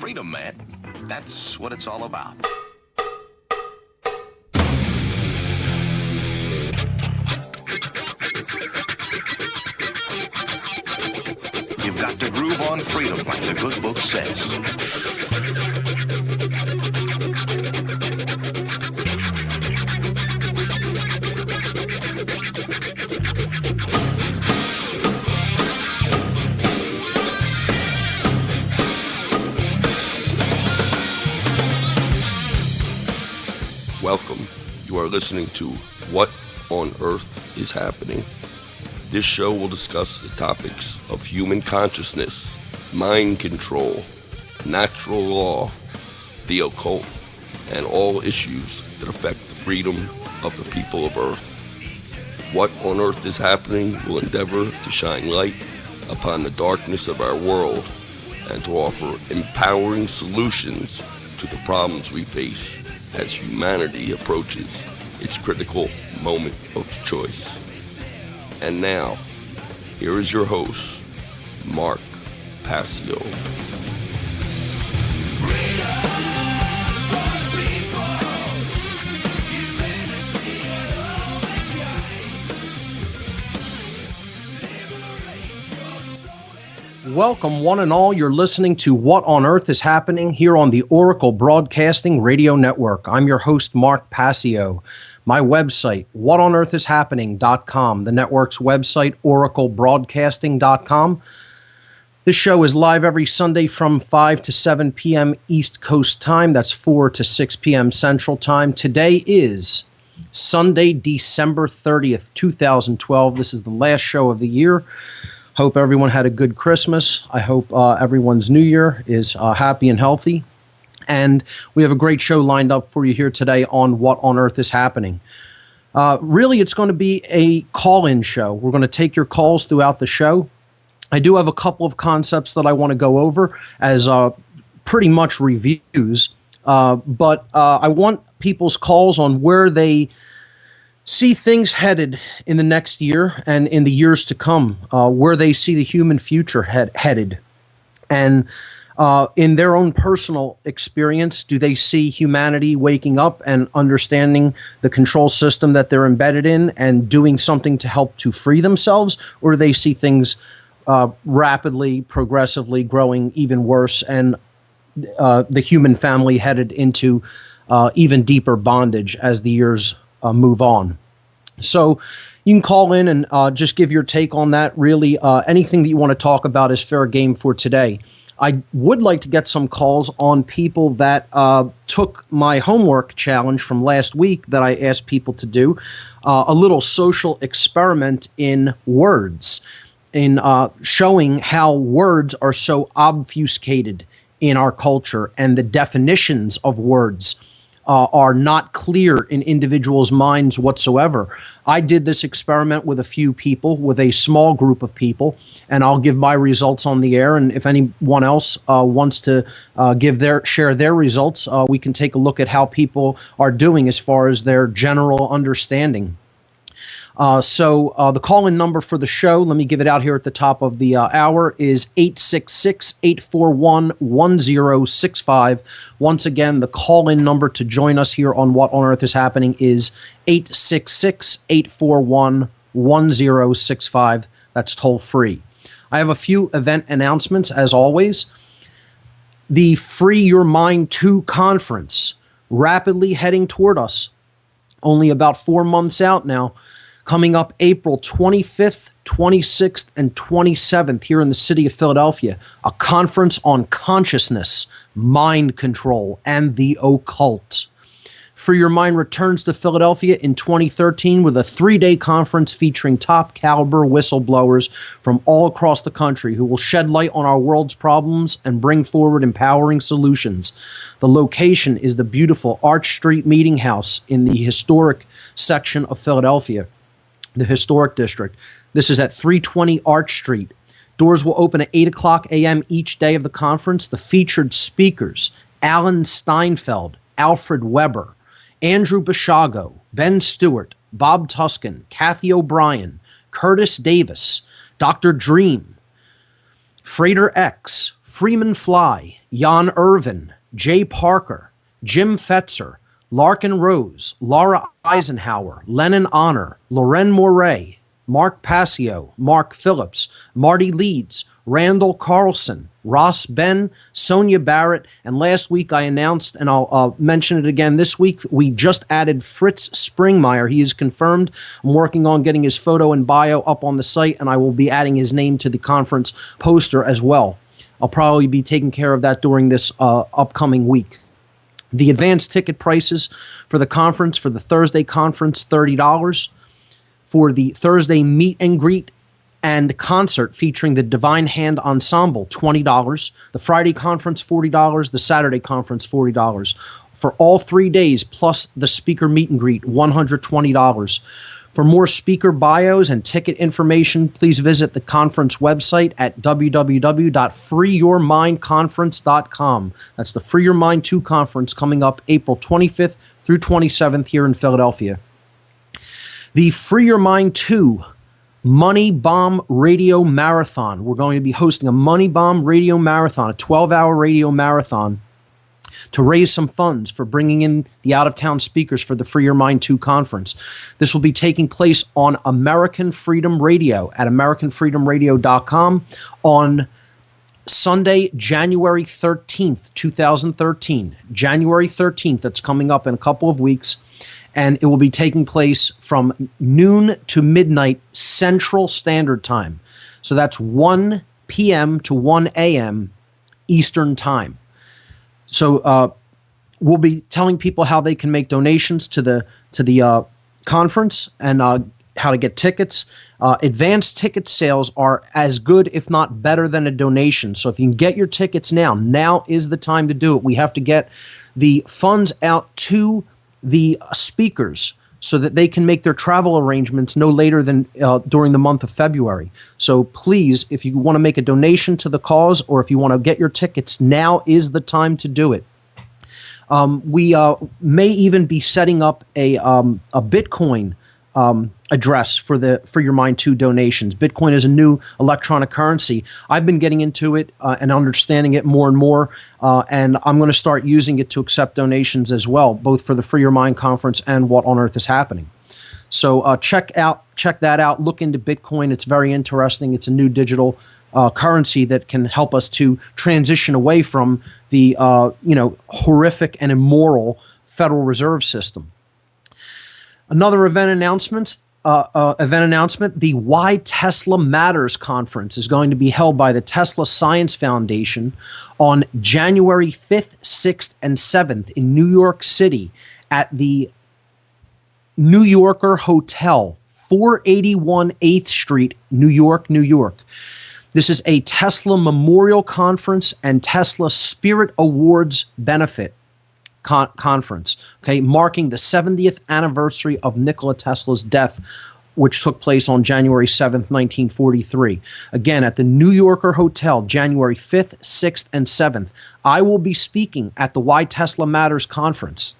freedom, man. That's what it's all about. You've got to groove on freedom, like the good book says. Welcome. You are listening to What on Earth is Happening. This show will discuss the topics of human consciousness, mind control, natural law, the occult, and all issues that affect the freedom of the people of Earth. What on Earth is Happening will endeavor to shine light upon the darkness of our world and to offer empowering solutions to the problems we face as humanity approaches its critical moment of choice. And now, here is your host, Mark Passio. Welcome, one and all. You're listening to What on Earth is Happening here on the Oracle Broadcasting Radio Network. I'm your host, Mark Passio. My website, whatonearthishappening.com. The network's website, oraclebroadcasting.com. This show is live every Sunday from 5 to 7 p.m. East Coast time. That's 4 to 6 p.m. Central time. Today is Sunday, December 30th, 2012. This is the last show of the year. Hope everyone had a good Christmas. I hope everyone's New Year is happy and healthy. And we have a great show lined up for you here today on What on Earth is Happening. Really, it's going to be a call-in show. We're going to take your calls throughout the show. I do have a couple of concepts that I want to go over as pretty much reviews. But I want people's calls on where they see things headed in the next year and in the years to come, where they see the human future headed. And in their own personal experience, do they see humanity waking up and understanding the control system that they're embedded in and doing something to help to free themselves? Or do they see things rapidly, progressively growing even worse and the human family headed into even deeper bondage as the years move on? So you can call in and just give your take on that. Really, anything that you want to talk about is fair game for today. I would like to get some calls on people that took my homework challenge from last week that I asked people to do, a little social experiment in words, in showing how words are so obfuscated in our culture and the definitions of words are not clear in individuals' minds whatsoever. I did this experiment with a few people, with a small group of people, and I'll give my results on the air. And if anyone else wants to share their results, we can take a look at how people are doing as far as their general understanding. So the call-in number for the show, let me give it out here at the top of the hour, is 866-841-1065. Once again, the call-in number to join us here on What on Earth is Happening is 866-841-1065. That's toll free. I have a few event announcements, as always. The Free Your Mind 2 conference, rapidly heading toward us, only about 4 months out now. Coming up April 25th, 26th, and 27th here in the city of Philadelphia, a conference on consciousness, mind control, and the occult. Free Your Mind returns to Philadelphia in 2013 with a 3-day conference featuring top caliber whistleblowers from all across the country who will shed light on our world's problems and bring forward empowering solutions. The location is the beautiful Arch Street Meeting House in the historic section of Philadelphia, the Historic District. This is at 320 Arch Street. Doors will open at 8 o'clock a.m. each day of the conference. The featured speakers, Alan Steinfeld, Alfred Weber, Andrew Bashago, Ben Stewart, Bob Tuskin, Kathy O'Brien, Curtis Davis, Dr. Dream, Freighter X, Freeman Fly, Jan Irvin, Jay Parker, Jim Fetzer, Larkin Rose, Laura Eisenhower, Lennon Honor, Loren Moray, Mark Passio, Mark Phillips, Marty Leeds, Randall Carlson, Ross Ben, Sonia Barrett, and last week I announced, and I'll mention it again this week, we just added Fritz Springmeyer. He is confirmed. I'm working on getting his photo and bio up on the site, and I will be adding his name to the conference poster as well. I'll probably be taking care of that during this upcoming week. The advanced ticket prices for the conference, for the Thursday conference, $30. For the Thursday meet and greet and concert featuring the Divine Hand Ensemble, $20. The Friday conference, $40. The Saturday conference, $40. For all 3 days, plus the speaker meet and greet, $120. For more speaker bios and ticket information, please visit the conference website at www.freeyourmindconference.com. That's the Free Your Mind 2 conference coming up April 25th through 27th here in Philadelphia. The Free Your Mind 2 Money Bomb Radio Marathon. We're going to be hosting a Money Bomb Radio Marathon, a 12-hour radio marathon to raise some funds for bringing in the out-of-town speakers for the Free Your Mind 2 conference. This will be taking place on American Freedom Radio at AmericanFreedomRadio.com on Sunday, January 13th, 2013. January 13th, that's coming up in a couple of weeks. And it will be taking place from noon to midnight Central Standard Time. So that's 1 p.m. to 1 a.m. Eastern Time. So we'll be telling people how they can make donations to the conference and how to get tickets. Advanced ticket sales are as good, if not better, than a donation. So if you can get your tickets now is the time to do it. We have to get the funds out to the speakers so that they can make their travel arrangements no later than during the month of February. So please, if you want to make a donation to the cause or if you want to get your tickets, now is the time to do it. We may even be setting up a Bitcoin address for the Free Your Mind 2 donations. Bitcoin is a new electronic currency. I've been getting into it and understanding it more and more, and I'm going to start using it to accept donations as well, both for the Free Your Mind conference and What on Earth is Happening. So check that out. Look into Bitcoin. It's very interesting. It's a new digital currency that can help us to transition away from the horrific and immoral Federal Reserve System. Another event announcement, the Why Tesla Matters conference is going to be held by the Tesla Science Foundation on January 5th, 6th, and 7th in New York City at the New Yorker Hotel, 481 8th Street, New York, New York. This is a Tesla Memorial Conference and Tesla Spirit Awards benefit conference, okay, marking the 70th anniversary of Nikola Tesla's death, which took place on January 7th, 1943. Again, at the New Yorker Hotel, January 5th, 6th, and 7th. I will be speaking at the Why Tesla Matters conference.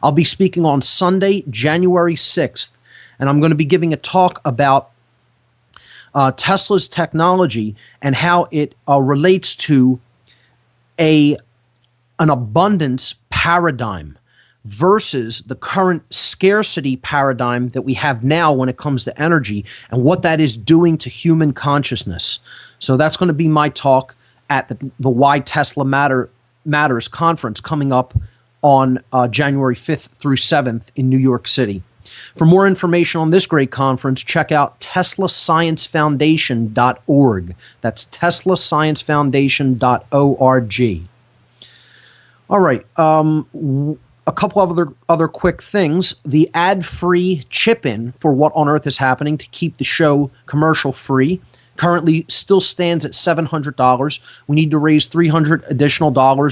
I'll be speaking on Sunday, January 6th, and I'm going to be giving a talk about Tesla's technology and how it relates to an abundance paradigm versus the current scarcity paradigm that we have now when it comes to energy and what that is doing to human consciousness. So that's going to be my talk at the Why Tesla Matters conference coming up on January 5th through 7th in New York City. For more information on this great conference, check out teslasciencefoundation.org. That's teslasciencefoundation.org. All right. A couple of other quick things. The ad-free chip-in for What on Earth is Happening to keep the show commercial-free currently still stands at $700. We need to raise $300 additional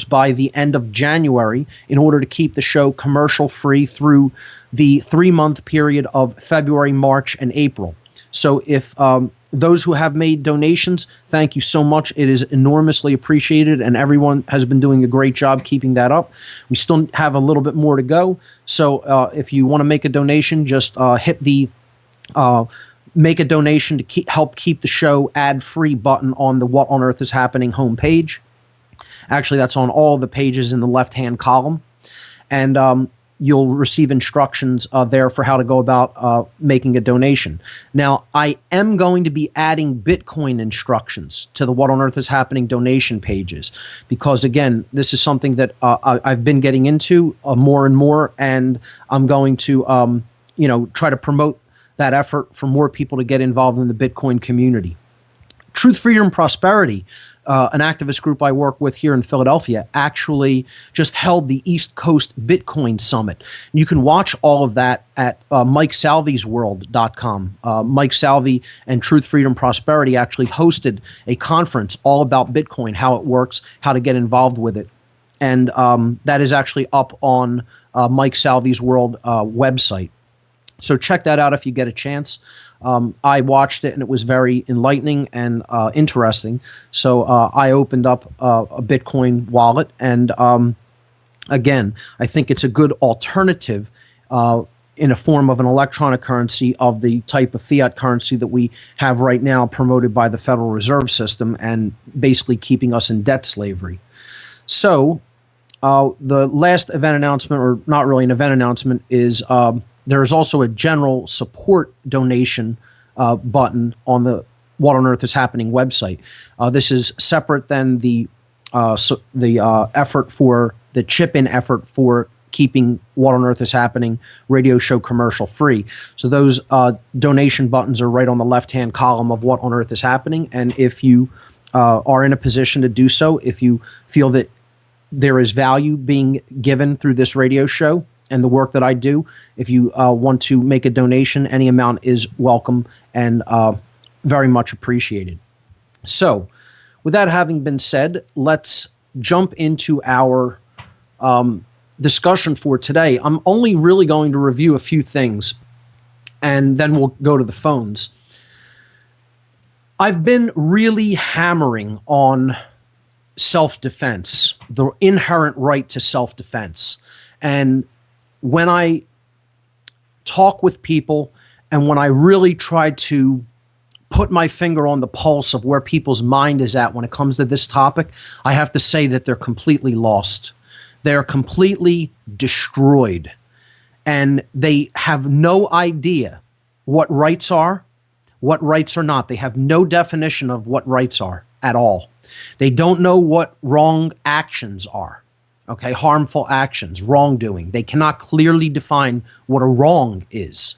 by the end of January in order to keep the show commercial-free through the 3-month period of February, March, and April. So if those who have made donations, thank you so much. It is enormously appreciated, and everyone has been doing a great job keeping that up. We still have a little bit more to go. So if you want to make a donation, just hit the make a donation to help keep the show ad-free button on the What on Earth is Happening homepage. Actually, that's on all the pages in the left-hand column. And you'll receive instructions there for how to go about making a donation. Now, I am going to be adding Bitcoin instructions to the What on Earth is Happening donation pages because, again, this is something that I've been getting into more and more, and I'm going to, try to promote that effort for more people to get involved in the Bitcoin community. Truth, Freedom, Prosperity, an activist group I work with here in Philadelphia, actually just held the East Coast Bitcoin Summit. You can watch all of that at MikeSalviesWorld.com. Mike Salvi and Truth, Freedom, Prosperity actually hosted a conference all about Bitcoin, how it works, how to get involved with it. And that is actually up on Mike Salvi's World website. So check that out if you get a chance. I watched it and it was very enlightening and interesting. So I opened up a Bitcoin wallet. And again, I think it's a good alternative in a form of an electronic currency of the type of fiat currency that we have right now promoted by the Federal Reserve System and basically keeping us in debt slavery. So the last event announcement, or not really an event announcement, is there is also a general support donation button on the What on Earth is Happening website. This is separate than the effort for the chip-in effort for keeping What on Earth is Happening radio show commercial free. So those donation buttons are right on the left-hand column of What on Earth is Happening. And if you are in a position to do so, if you feel that there is value being given through this radio show and the work that I do, if you want to make a donation, any amount is welcome and very much appreciated. So, with that having been said, let's jump into our discussion for today. I'm only really going to review a few things, and then we'll go to the phones. I've been really hammering on self-defense, the inherent right to self-defense. And when I talk with people and when I really try to put my finger on the pulse of where people's mind is at when it comes to this topic, I have to say that they're completely lost. They're completely destroyed. And they have no idea what rights are, what rights are not. They have no definition of what rights are at all. They don't know what wrong actions are. Okay, harmful actions, wrongdoing. They cannot clearly define what a wrong is.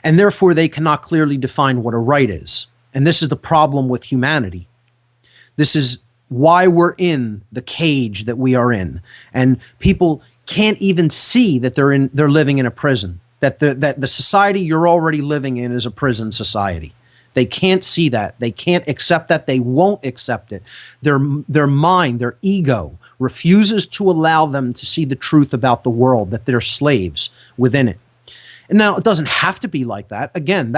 And therefore, they cannot clearly define what a right is. And this is the problem with humanity. This is why we're in the cage that we are in. And people can't even see that they're living in a prison, that the society you're already living in is a prison society. They can't see that. They can't accept that. They won't accept it. Their mind, their ego, refuses to allow them to see the truth about the world, that they're slaves within it. And now it doesn't have to be like that. Again,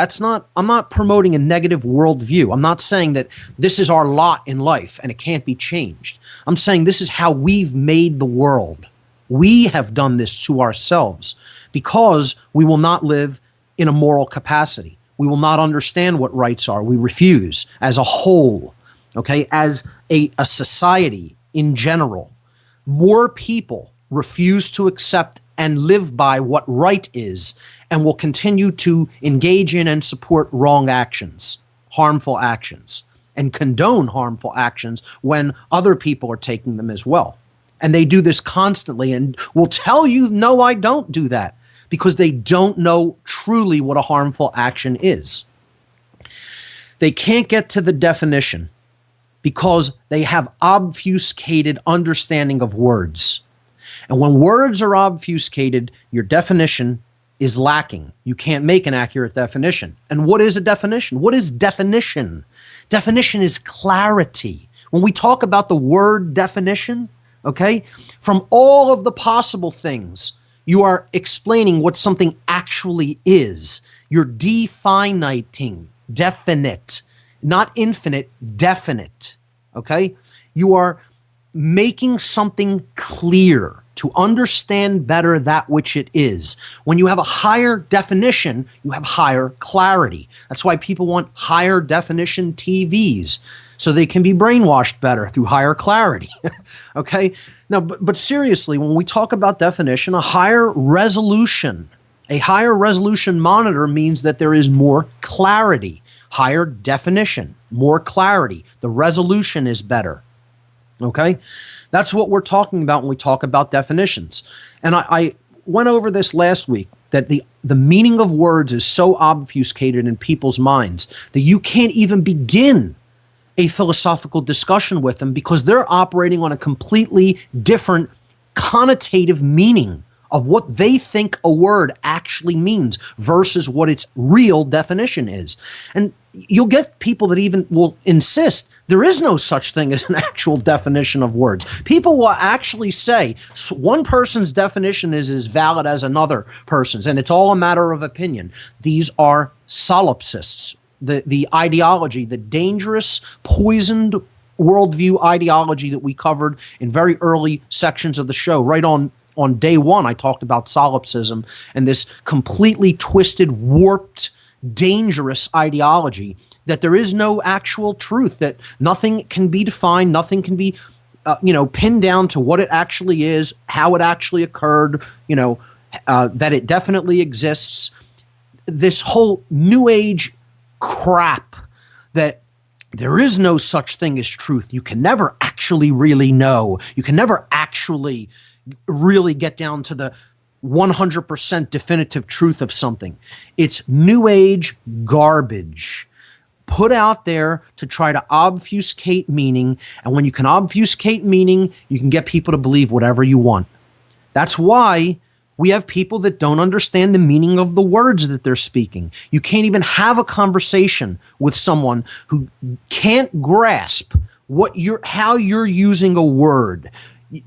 I'm not promoting a negative worldview. I'm not saying that this is our lot in life and it can't be changed. I'm saying this is how we've made the world. We have done this to ourselves because we will not live in a moral capacity. We will not understand what rights are. We refuse as a whole, okay, as a society in general. More people refuse to accept and live by what right is and will continue to engage in and support wrong actions, harmful actions, and condone harmful actions when other people are taking them as well. And they do this constantly and will tell you, no, I don't do that, because they don't know truly what a harmful action is. They can't get to the definition because they have obfuscated understanding of words. And when words are obfuscated, your definition is lacking. You can't make an accurate definition. And what is a definition? What is definition? Definition is clarity. When we talk about the word definition, okay, from all of the possible things, you are explaining what something actually is. You're definiting, definite, not infinite, definite, okay? You are making something clear to to understand better that which it is. When you have a higher definition, you have higher clarity. That's why people want higher definition TVs, so they can be brainwashed better through higher clarity. Okay? Now, but seriously, when we talk about definition, a higher resolution monitor means that there is more clarity. Higher definition, more clarity. The resolution is better. Okay? That's what we're talking about when we talk about definitions. And I went over this last week, that the meaning of words is so obfuscated in people's minds that you can't even begin a philosophical discussion with them, because they're operating on a completely different connotative meaning of what they think a word actually means versus what its real definition is. And you'll get people that even will insist there is no such thing as an actual definition of words. People will actually say one person's definition is as valid as another person's, and it's all a matter of opinion. These are solipsists. The ideology, the dangerous, poisoned worldview ideology that we covered in very early sections of the show. Right on day one, I talked about solipsism and this completely twisted, warped, dangerous ideology that there is no actual truth, that nothing can be defined, nothing can be pinned down to what it actually is, how it actually occurred, that it definitely exists. This whole New Age crap that there is no such thing as truth. You can never actually really know. You can never actually really get down to the 100% definitive truth of something. It's New Age garbage put out there to try to obfuscate meaning. And when you can obfuscate meaning, you can get people to believe whatever you want. That's why we have people that don't understand the meaning of the words that they're speaking. You can't even have a conversation with someone who can't grasp how you're using a word.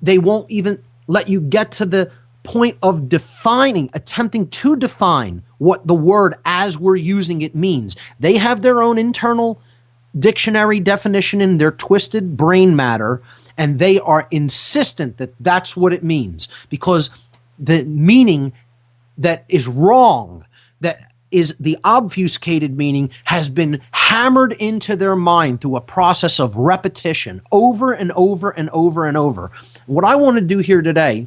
They won't even let you get to the point of attempting to define what the word as we're using it means. They have their own internal dictionary definition in their twisted brain matter, and they are insistent that that's what it means, because the meaning that is wrong, that is the obfuscated meaning, has been hammered into their mind through a process of repetition over and over and over and over. What I want to do here today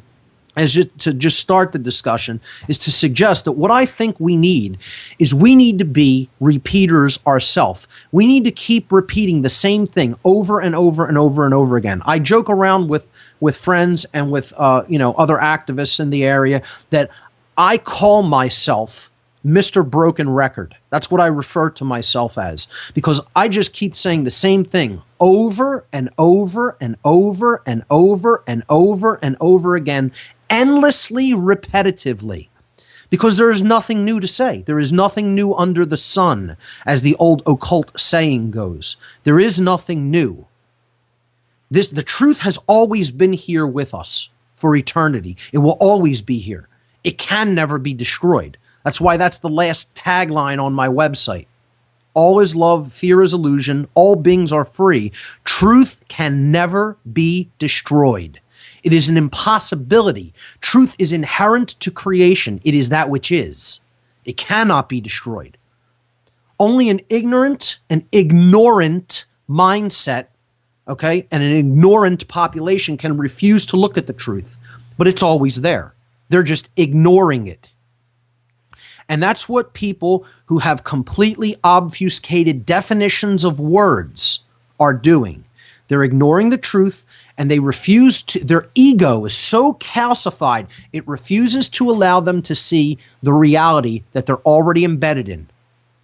is to start the discussion, is to suggest that what I think we need to be repeaters ourselves. We need to keep repeating the same thing over and over and over and over again. I joke around with friends and with other activists in the area that I call myself Mr. Broken Record. That's what I refer to myself as, because I just keep saying the same thing over and over and over and over and over and over again, endlessly, repetitively, because there is nothing new to say. There is nothing new under the sun, as the old occult saying goes. There is nothing new. The truth has always been here with us for eternity. It will always be here. It can never be destroyed. That's why that's the last tagline on my website. All is love, fear is illusion, all beings are free. Truth can never be destroyed. It is an impossibility. Truth is inherent to creation. It is that which is. It cannot be destroyed. Only an ignorant mindset, okay, and an ignorant population can refuse to look at the truth, but it's always there. They're just ignoring it. And that's what people who have completely obfuscated definitions of words are doing. They're ignoring the truth, and they refuse to, their ego is so calcified, it refuses to allow them to see the reality that they're already embedded in,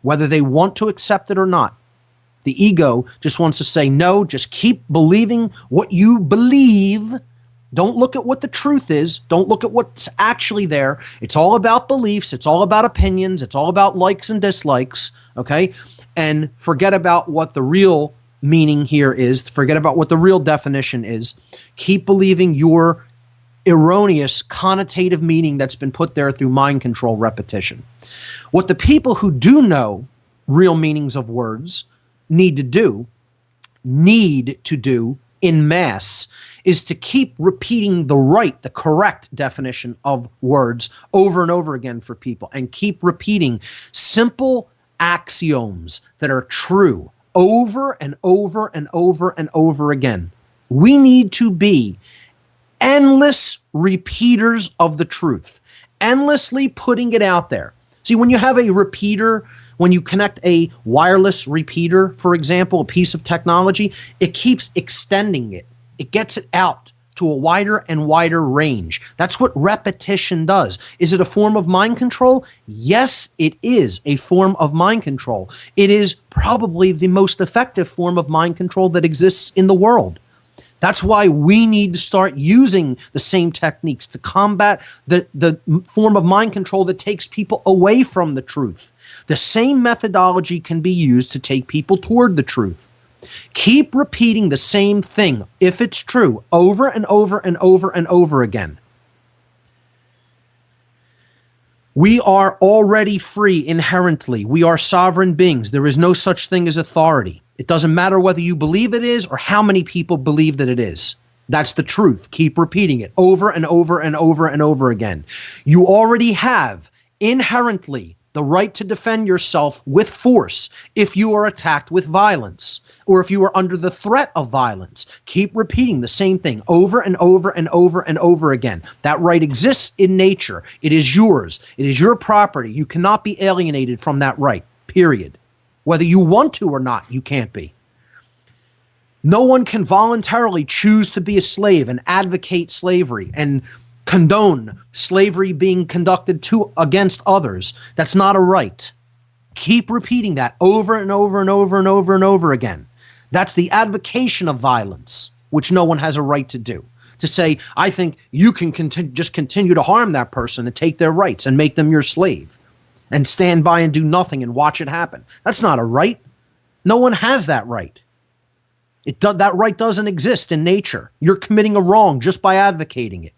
whether they want to accept it or not. The ego just wants to say, no, just keep believing what you believe. Don't look at what the truth is. Don't look at what's actually there. It's all about beliefs. It's all about opinions. It's all about likes and dislikes, okay? And forget about what the real meaning here is. Forget about what the real definition is. Keep believing your erroneous connotative meaning that's been put there through mind control repetition. What the people who do know real meanings of words need to do in mass is to keep repeating the correct definition of words over and over again for people, and keep repeating simple axioms that are true over and over and over and over again. We need to be endless repeaters of the truth, endlessly putting it out there. See, when you have a repeater, when you connect a wireless repeater, for example, a piece of technology, it keeps extending it. It gets it out to a wider and wider range. That's what repetition does. Is it a form of mind control? Yes, it is a form of mind control. It is probably the most effective form of mind control that exists in the world. That's why we need to start using the same techniques to combat the form of mind control that takes people away from the truth. The same methodology can be used to take people toward the truth. Keep repeating the same thing, if it's true, over and over and over and over again. We are already free inherently. We are sovereign beings. There is no such thing as authority. It doesn't matter whether you believe it is or how many people believe that it is. That's the truth. Keep repeating it over and over and over and over again. You already have inherently the right to defend yourself with force if you are attacked with violence, or if you are under the threat of violence. Keep repeating the same thing over and over and over and over again. That right exists in nature. It is yours. It is your property. You cannot be alienated from that right, period. Whether you want to or not, you can't be. No one can voluntarily choose to be a slave and advocate slavery and condone slavery being conducted against others. That's not a right. Keep repeating that over and over and over and over and over again. That's the advocation of violence, which no one has a right to do. To say, I think you can just continue to harm that person and take their rights and make them your slave and stand by and do nothing and watch it happen. That's not a right. No one has that right. That right doesn't exist in nature. You're committing a wrong just by advocating it.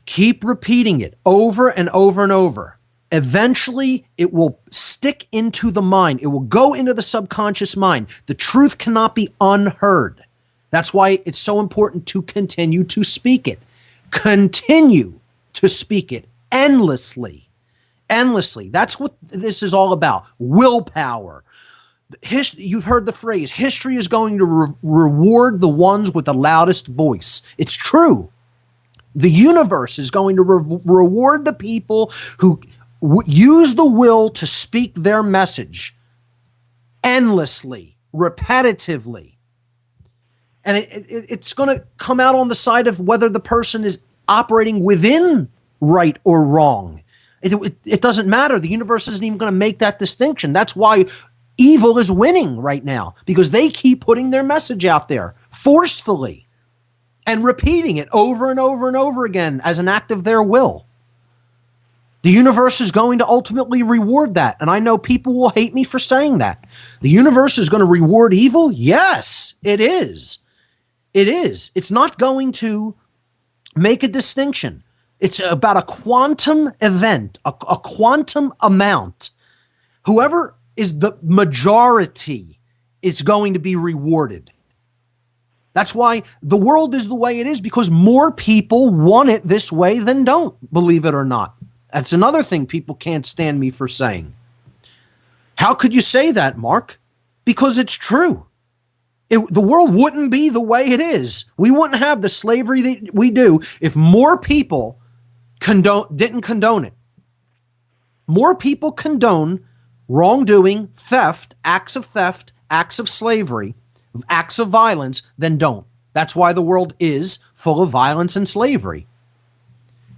Keep repeating it over and over and over. Eventually, it will stick into the mind. It will go into the subconscious mind. The truth cannot be unheard. That's why it's so important to continue to speak it. Continue to speak it endlessly. Endlessly. That's what this is all about. Willpower. You've heard the phrase, history is going to reward the ones with the loudest voice. It's true. The universe is going to reward the people who use the will to speak their message endlessly, repetitively. And it's going to come out on the side of whether the person is operating within right or wrong. It doesn't matter. The universe isn't even going to make that distinction. That's why evil is winning right now, because they keep putting their message out there forcefully and repeating it over and over and over again as an act of their will. The universe is going to ultimately reward that. And I know people will hate me for saying that. The universe is going to reward evil? Yes, it is. It is. It's not going to make a distinction. It's about a quantum event, a quantum amount. Whoever is the majority is going to be rewarded. That's why the world is the way it is, because more people want it this way than don't, believe it or not. That's another thing people can't stand me for saying. How could you say that, Mark? Because it's true. The world wouldn't be the way it is. We wouldn't have the slavery that we do if more people didn't condone it. More people condone wrongdoing, theft, acts of slavery, acts of violence than don't. That's why the world is full of violence and slavery.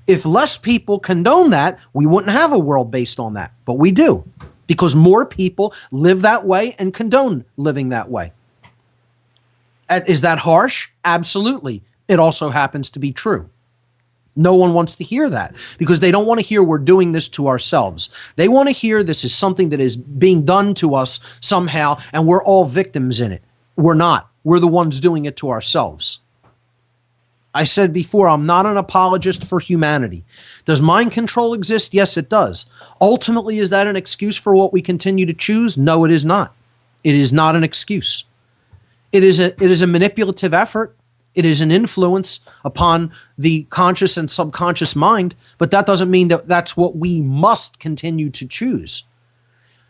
If less people condone that, we wouldn't have a world based on that. But we do, because more people live that way and condone living that way. Is that harsh? Absolutely. It also happens to be true. No one wants to hear that, because they don't want to hear we're doing this to ourselves. They want to hear this is something that is being done to us somehow, and we're all victims in it. We're not. We're the ones doing it to ourselves. I said before, I'm not an apologist for humanity. Does mind control exist? Yes, it does. Ultimately, is that an excuse for what we continue to choose? No, it is not. It is not an excuse. It is a manipulative effort. It is an influence upon the conscious and subconscious mind, but that doesn't mean that that's what we must continue to choose.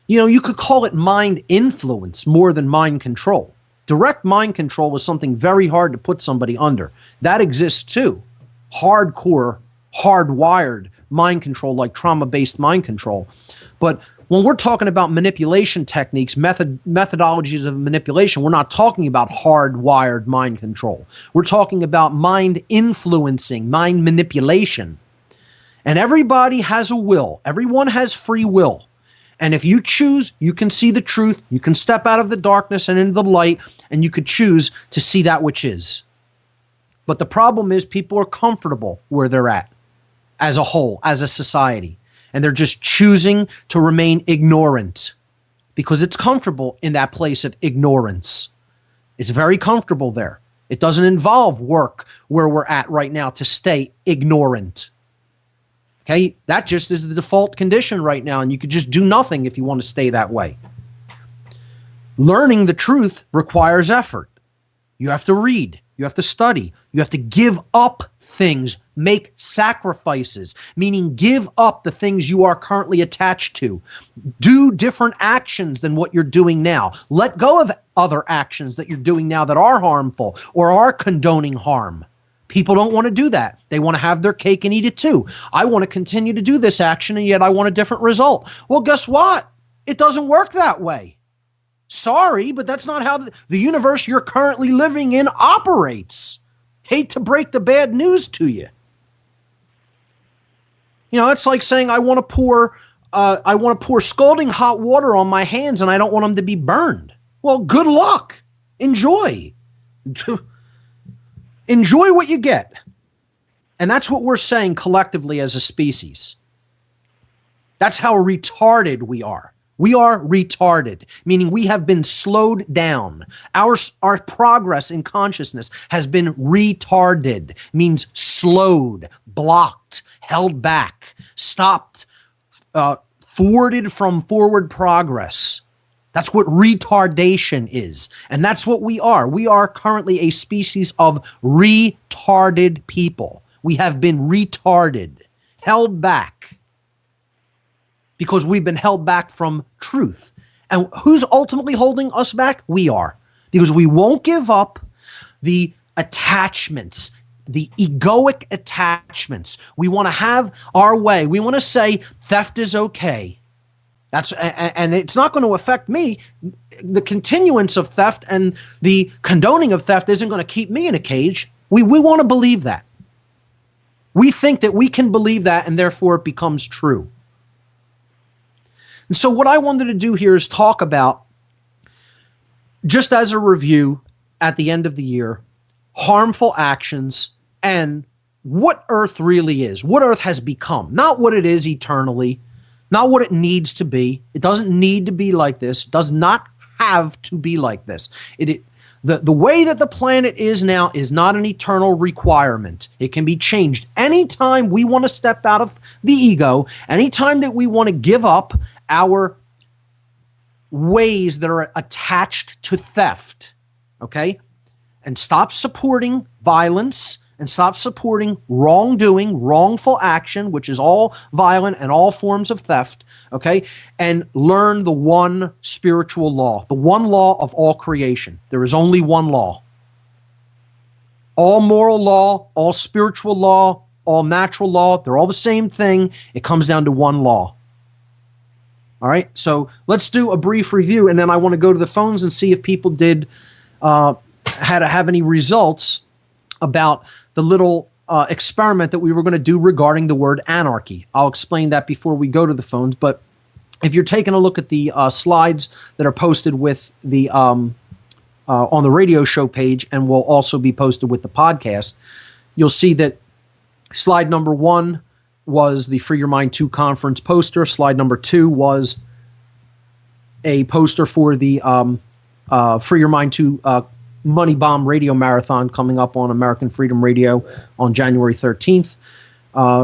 You know, you could call it mind influence more than mind control. Direct mind control is something very hard to put somebody under. That exists too. Hardcore, hardwired mind control, like trauma-based mind control. But when we're talking about manipulation techniques, methodologies of manipulation, we're not talking about hardwired mind control. We're talking about mind influencing, mind manipulation. And everybody has a will. Everyone has free will. And if you choose, you can see the truth. You can step out of the darkness and into the light, and you could choose to see that which is. But the problem is people are comfortable where they're at as a whole, as a society. And they're just choosing to remain ignorant because it's comfortable in that place of ignorance. It's very comfortable there. It doesn't involve work where we're at right now to stay ignorant. Okay, that just is the default condition right now, and you could just do nothing if you want to stay that way. Learning the truth requires effort. You have to read. You have to study. You have to give up things, make sacrifices, meaning give up the things you are currently attached to. Do different actions than what you're doing now. Let go of other actions that you're doing now that are harmful or are condoning harm. People don't want to do that. They want to have their cake and eat it too. I want to continue to do this action, and yet I want a different result. Well, guess what? It doesn't work that way. Sorry, but that's not how the universe you're currently living in operates. Hate to break the bad news to you. You know, it's like saying I want to pour scalding hot water on my hands and I don't want them to be burned. Well, good luck. Enjoy. Enjoy what you get. And that's what we're saying collectively as a species. That's how retarded we are. We are retarded, meaning we have been slowed down. Our progress in consciousness has been retarded, means slowed, blocked, held back, stopped, thwarted from forward progress. That's what retardation is. And that's what we are. We are currently a species of retarded people. We have been retarded, held back. Because we've been held back from truth. And who's ultimately holding us back? We are. Because we won't give up the attachments, the egoic attachments. We want to have our way. We want to say theft is okay. And it's not going to affect me. The continuance of theft and the condoning of theft isn't going to keep me in a cage. We want to believe that. We think that we can believe that, and therefore it becomes true. And so what I wanted to do here is talk about, just as a review at the end of the year, harmful actions and what Earth really is, what Earth has become, not what it is eternally, not what it needs to be. It doesn't need to be like this. It does not have to be like this. The way that the planet is now is not an eternal requirement. It can be changed anytime we want to step out of the ego, anytime that we want to give up our ways that are attached to theft, okay? And stop supporting violence and stop supporting wrongdoing, wrongful action, which is all violent and all forms of theft, okay? And learn the one spiritual law, the one law of all creation. There is only one law. All moral law, all spiritual law, all natural law, they're all the same thing. It comes down to one law. All right, so let's do a brief review, and then I want to go to the phones and see if people did have any results about the little experiment that we were going to do regarding the word anarchy. I'll explain that before we go to the phones, but if you're taking a look at the slides that are posted with the on the radio show page and will also be posted with the podcast, you'll see that slide number 1 was the Free Your Mind 2 conference poster. Slide number 2 was a poster for the Free Your Mind 2 Money Bomb Radio Marathon coming up on American Freedom Radio on January 13th.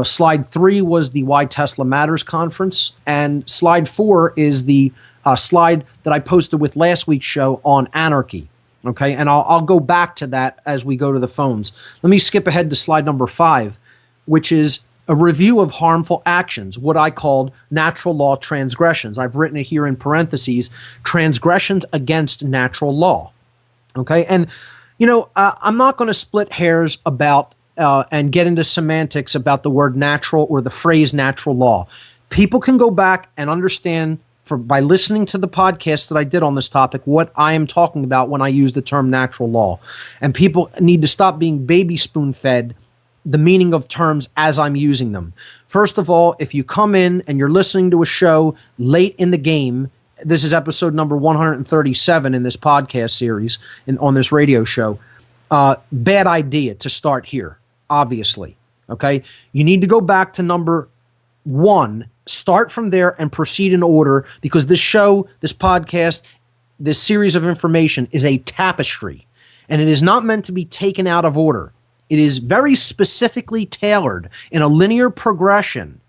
Slide 3 was the Why Tesla Matters conference. And slide 4 is the slide that I posted with last week's show on anarchy. Okay, and I'll go back to that as we go to the phones. Let me skip ahead to slide number 5, which is a review of harmful actions, what I called natural law transgressions. I've written it here in parentheses, transgressions against natural law. Okay, and I'm not going to split hairs about and get into semantics about the word natural or the phrase natural law. People can go back and understand by listening to the podcast that I did on this topic what I am talking about when I use the term natural law. And people need to stop being baby spoon fed the meaning of terms as I'm using them. First of all, if you come in and you're listening to a show late in the game, this is episode number 137 in this podcast series on this radio show, bad idea to start here, obviously. Okay? You need to go back to number 1, start from there and proceed in order, because this show, this podcast, this series of information is a tapestry, and it is not meant to be taken out of order. It is very specifically tailored in a linear progression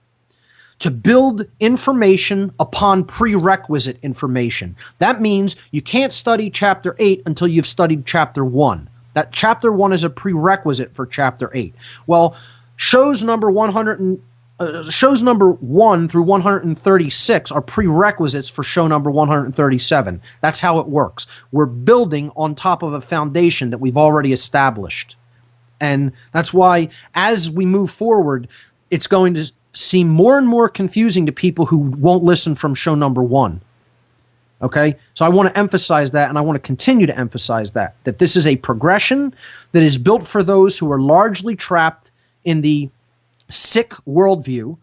to build information upon prerequisite information. That means you can't study chapter 8 until you've studied chapter 1. That chapter 1 is a prerequisite for chapter 8. Well, shows number 1 through 136 are prerequisites for show number 137. That's how it works. We're building on top of a foundation that we've already established. And that's why as we move forward, it's going to seem more and more confusing to people who won't listen from show number 1. Okay? So I want to emphasize that, and I want to continue to emphasize that this is a progression that is built for those who are largely trapped in the sick worldview,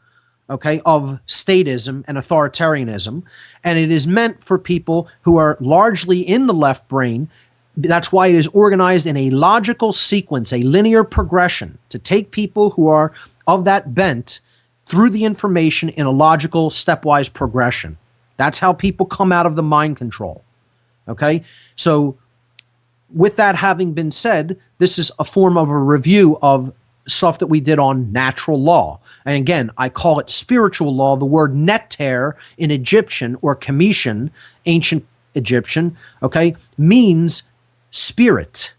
okay, of statism and authoritarianism, and it is meant for people who are largely in the left brain. That's why it is organized in a logical sequence, a linear progression, to take people who are of that bent through the information in a logical, stepwise progression. That's how people come out of the mind control. Okay? So with that having been said, this is a form of a review of stuff that we did on natural law. And again, I call it spiritual law. The word neter in Egyptian or Cometian, ancient Egyptian, okay, means spirit.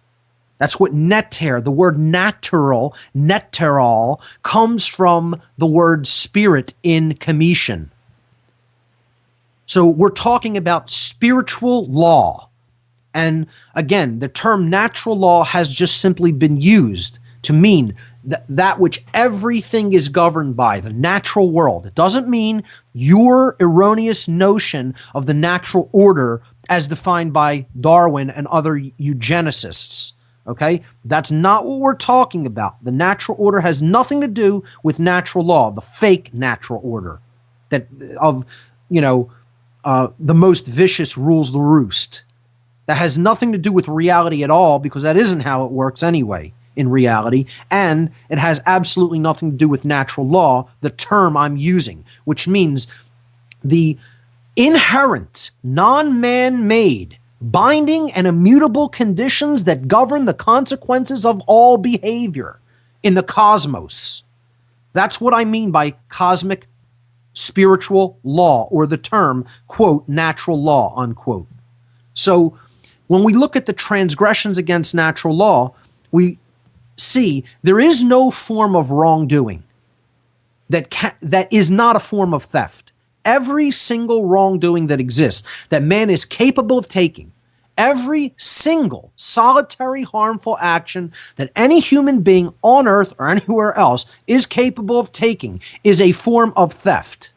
That's what neter, the word natural, neteral, comes from the word spirit in Cometian. So we're talking about spiritual law. And again, the term natural law has just simply been used to mean that which everything is governed by, the natural world. It doesn't mean your erroneous notion of the natural order as defined by Darwin and other eugenicists. Okay? That's not what we're talking about. The natural order has nothing to do with natural law, the fake natural order that of, the most vicious rules the roost. That has nothing to do with reality at all, because that isn't how it works anyway in reality, and it has absolutely nothing to do with natural law, the term I'm using, which means the inherent, non-man-made, binding and immutable conditions that govern the consequences of all behavior in the cosmos. That's what I mean by cosmic spiritual law, or the term, quote, natural law, unquote. So when we look at the transgressions against natural law, we see there is no form of wrongdoing that is not a form of theft. Every single wrongdoing that exists, that man is capable of taking, every single solitary harmful action that any human being on earth or anywhere else is capable of taking, is a form of theft.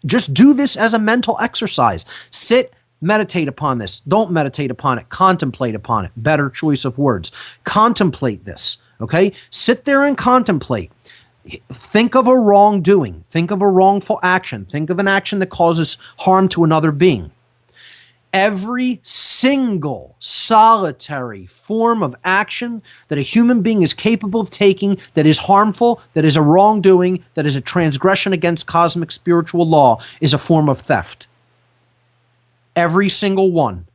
Just do this as a mental exercise. Sit, meditate upon this. Don't meditate upon it. Contemplate upon it. Better choice of words. Contemplate this, okay? Sit there and contemplate. Think of a wrongdoing. Think of a wrongful action. Think of an action that causes harm to another being. Every single solitary form of action that a human being is capable of taking that is harmful, that is a wrongdoing, that is a transgression against cosmic spiritual law, is a form of theft. Every single one.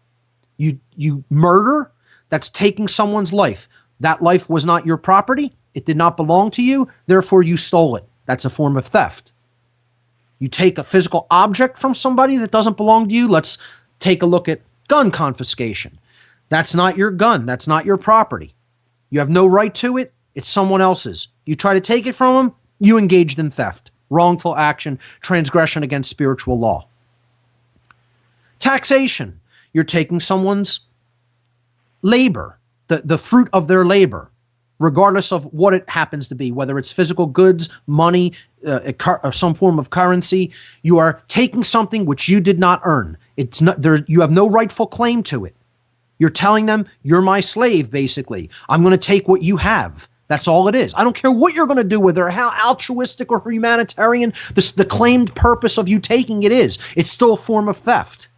You murder, that's taking someone's life. That life was not your property. It did not belong to you. Therefore, you stole it. That's a form of theft. You take a physical object from somebody that doesn't belong to you. Let's take a look at gun confiscation. That's not your gun. That's not your property. You have no right to it. It's someone else's. You try to take it from them, you engaged in theft, wrongful action, transgression against spiritual law. Taxation. You're taking someone's labor, the fruit of their labor, regardless of what it happens to be, whether it's physical goods, money, some form of currency. You are taking something which you did not earn. It's not there. You have no rightful claim to it. You're telling them, you're my slave, basically. I'm going to take what you have. That's all it is. I don't care what you're going to do with it, or how altruistic or humanitarian the claimed purpose of you taking it is. It's still a form of theft.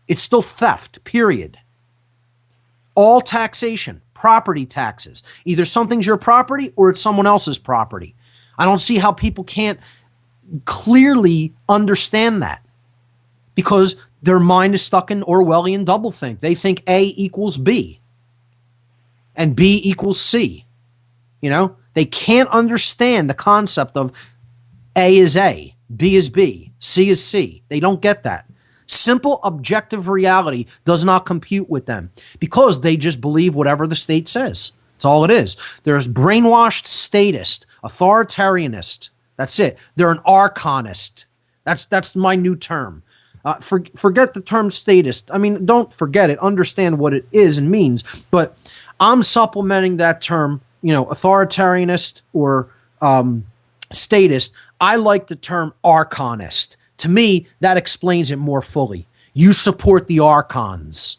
It's still theft, period. All taxation, property taxes. Either something's your property or it's someone else's property. I don't see how people can't clearly understand that, because their mind is stuck in Orwellian doublethink. They think A equals B and B equals C. You know, they can't understand the concept of A is A, B is B, C is C. They don't get that. Simple objective reality does not compute with them, because they just believe whatever the state says. That's all it is. They're a brainwashed statist, authoritarianist. That's it. They're an archonist. That's my new term. Forget the term statist. I mean, don't forget it. Understand what it is and means. But I'm supplementing that term, authoritarianist or statist. I like the term archonist. To me, that explains it more fully. You support the archons,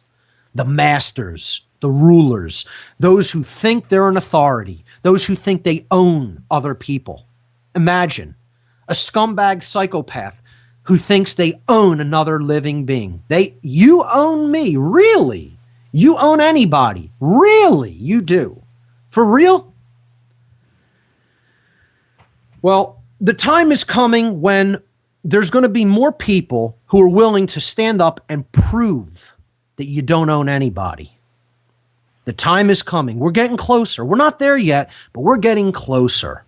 the masters, the rulers, those who think they're an authority, those who think they own other people. Imagine a scumbag psychopath who thinks they own another living being. You own me, really? You own anybody, really? You do. For real? Well, the time is coming when there's going to be more people who are willing to stand up and prove that you don't own anybody. The time is coming. We're getting closer. We're not there yet, but we're getting closer.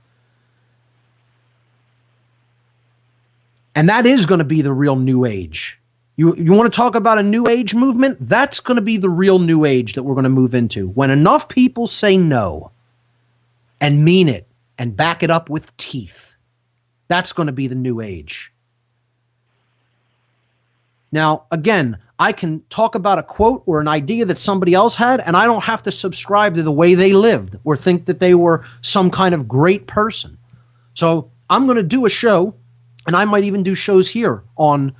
And that is going to be the real new age. You want to talk about a new age movement? That's going to be the real new age that we're going to move into. When enough people say no and mean it and back it up with teeth, that's going to be the new age. Now, again, I can talk about a quote or an idea that somebody else had, and I don't have to subscribe to the way they lived or think that they were some kind of great person. So I'm going to do a show, and I might even do shows here on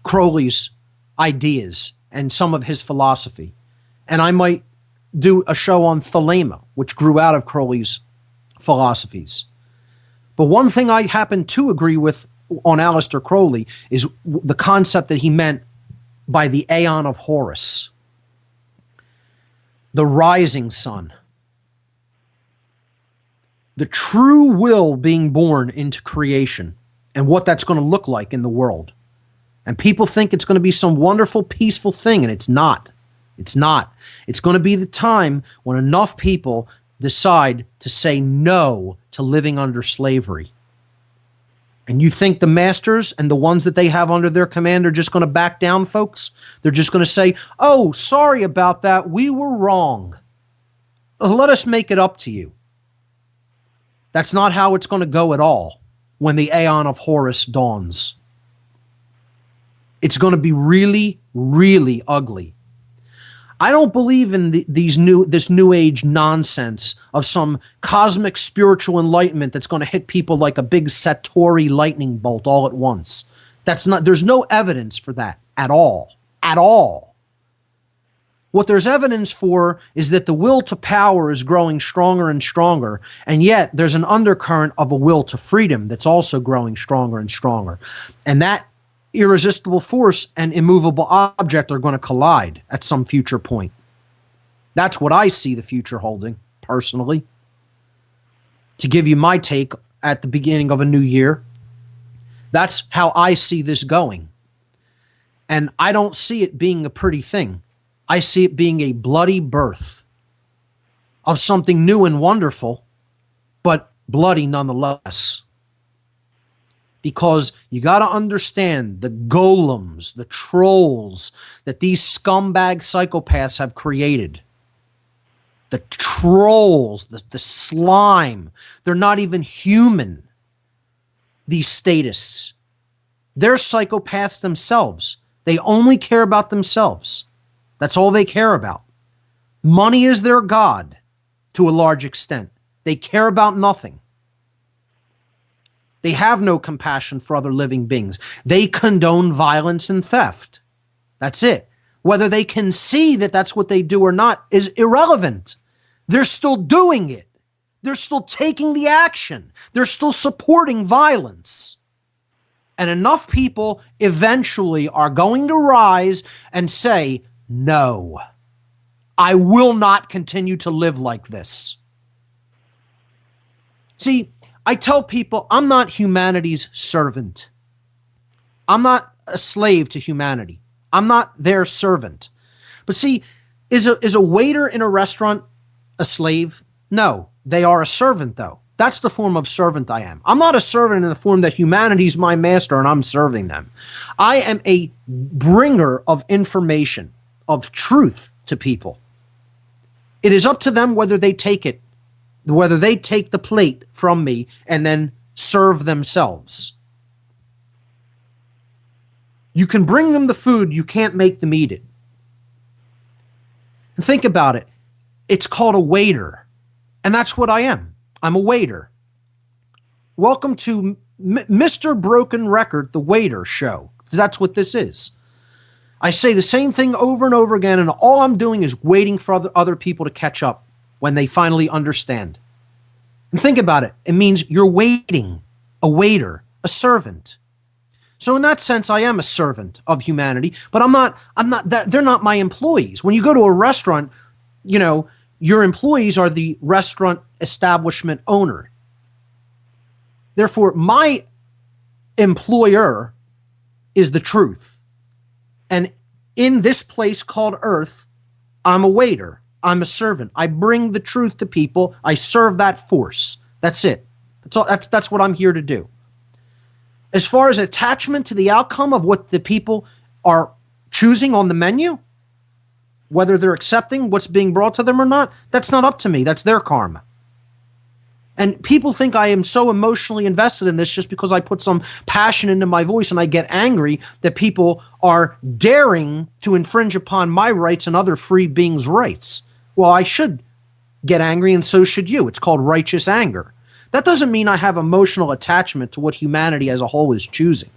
Crowley's ideas and some of his philosophy. And I might do a show on Thelema, which grew out of Crowley's philosophies. But one thing I happen to agree with on Aleister Crowley is the concept that he meant by the Aeon of Horus, the rising sun, the true will being born into creation, and what that's going to look like in the world. And people think it's going to be some wonderful, peaceful thing, and it's not. It's not. It's going to be the time when enough people decide to say no to living under slavery. And you think the masters and the ones that they have under their command are just going to back down, folks? They're just going to say, oh, sorry about that. We were wrong. Let us make it up to you. That's not how it's going to go at all when the Aeon of Horus dawns. It's going to be really, really ugly. I don't believe in this new age nonsense of some cosmic spiritual enlightenment that's going to hit people like a big Satori lightning bolt all at once. There's no evidence for that at all. At all. What there's evidence for is that the will to power is growing stronger and stronger, and yet there's an undercurrent of a will to freedom that's also growing stronger and stronger. And that irresistible force and immovable object are going to collide at some future point. That's what I see the future holding, personally. To give you my take at the beginning of a new year, that's how I see this going. And I don't see it being a pretty thing. I see it being a bloody birth of something new and wonderful, but bloody nonetheless. Because you got to understand the golems, the trolls that these scumbag psychopaths have created. The trolls, the slime, they're not even human, these statists. They're psychopaths themselves. They only care about themselves. That's all they care about. Money is their god to a large extent. They care about nothing. They have no compassion for other living beings. They condone violence and theft. That's it. Whether they can see that that's what they do or not is irrelevant. They're still doing it. They're still taking the action. They're still supporting violence. And enough people eventually are going to rise and say, no, I will not continue to live like this. See, I tell people I'm not humanity's servant. I'm not a slave to humanity. I'm not their servant. But see, is a waiter in a restaurant a slave? No, they are a servant though. That's the form of servant I am. I'm not a servant in the form that humanity's my master and I'm serving them. I am a bringer of information, of truth to people. It is up to them whether they take it, whether they take the plate from me and then serve themselves. You can bring them the food, you can't make them eat it. And think about it. It's called a waiter. And that's what I am. I'm a waiter. Welcome to Mr. Broken Record, the Waiter Show. That's what this is. I say the same thing over and over again, and all I'm doing is waiting for other people to catch up when they finally understand. And think about it. It means you're waiting, a waiter, a servant. So in that sense, I am a servant of humanity, but I'm not that they're not my employees. When you go to a restaurant, you know, your employees are the restaurant establishment owner. Therefore, my employer is the truth. And in this place called Earth, I'm a waiter. I'm a servant. I bring the truth to people. I serve that force. That's it. That's all. That's what I'm here to do. As far as attachment to the outcome of what the people are choosing on the menu, whether they're accepting what's being brought to them or not, that's not up to me. That's their karma. And people think I am so emotionally invested in this just because I put some passion into my voice and I get angry that people are daring to infringe upon my rights and other free beings' rights. Well, I should get angry, and so should you. It's called righteous anger. That doesn't mean I have emotional attachment to what humanity as a whole is choosing.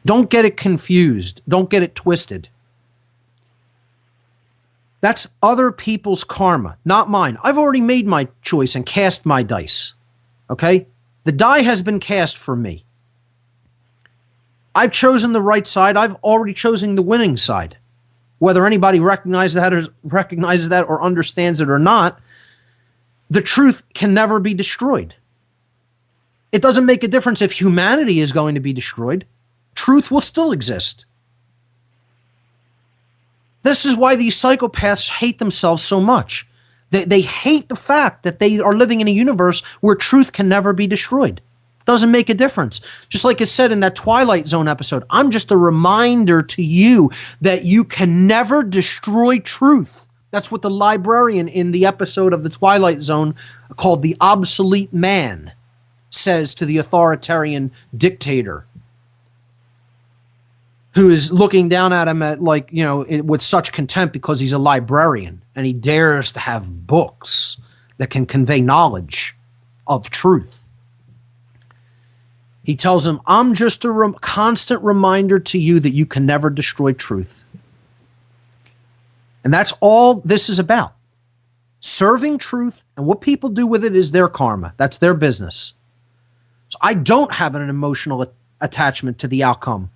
Don't get it confused. Don't get it twisted. That's other people's karma, not mine. I've already made my choice and cast my dice. Okay? The die has been cast for me. I've chosen the right side. I've already chosen the winning side. Whether anybody recognizes that or understands it or not, the truth can never be destroyed. It doesn't make a difference if humanity is going to be destroyed. Truth will still exist. This is why these psychopaths hate themselves so much. They hate the fact that they are living in a universe where truth can never be destroyed. Doesn't make a difference. Just like it said in that Twilight Zone episode, I'm just a reminder to you that you can never destroy truth. That's what the librarian in the episode of the Twilight Zone called The Obsolete Man says to the authoritarian dictator, who is looking down at him with such contempt because he's a librarian and he dares to have books that can convey knowledge of truth. He tells him, I'm just a constant reminder to you that you can never destroy truth. And that's all this is about. Serving truth, and what people do with it is their karma. That's their business. So I don't have an emotional attachment to the outcome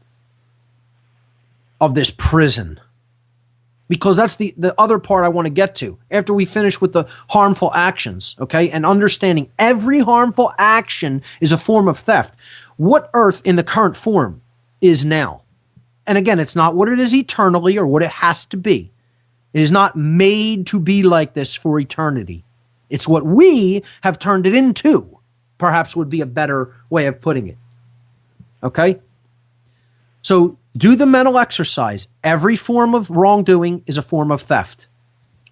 of this prison, because that's the other part I want to get to after we finish with the harmful actions, okay? And understanding every harmful action is a form of theft. What Earth in the current form is now. And again, it's not what it is eternally or what it has to be. It is not made to be like this for eternity. It's what we have turned it into, perhaps would be a better way of putting it. Okay? So do the mental exercise. Every form of wrongdoing is a form of theft.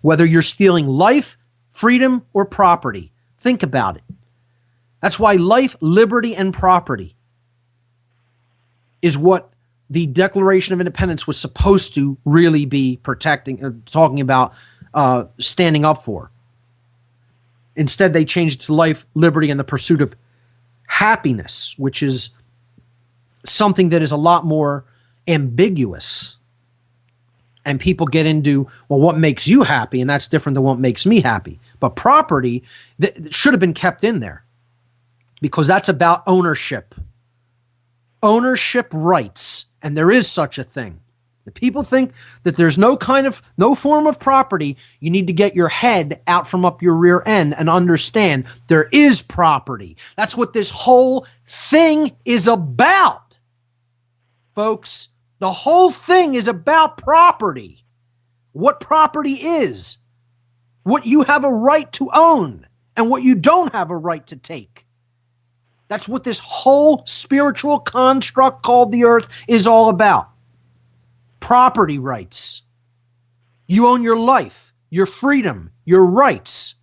Whether you're stealing life, freedom, or property, think about it. That's why life, liberty, and property is what the Declaration of Independence was supposed to really be protecting or talking about standing up for. Instead, they changed it to life, liberty, and the pursuit of happiness, which is something that is a lot more ambiguous. And people get into, well, what makes you happy? And that's different than what makes me happy. But property should have been kept in there because that's about ownership. Ownership rights. And there is such a thing. The people think that there's no form of property. You need to get your head out from up your rear end and understand there is property. That's what this whole thing is about. Folks, the whole thing is about property. What property is, what you have a right to own, and what you don't have a right to take. That's what this whole spiritual construct called the earth is all about. Property rights. You own your life, your freedom, your rights,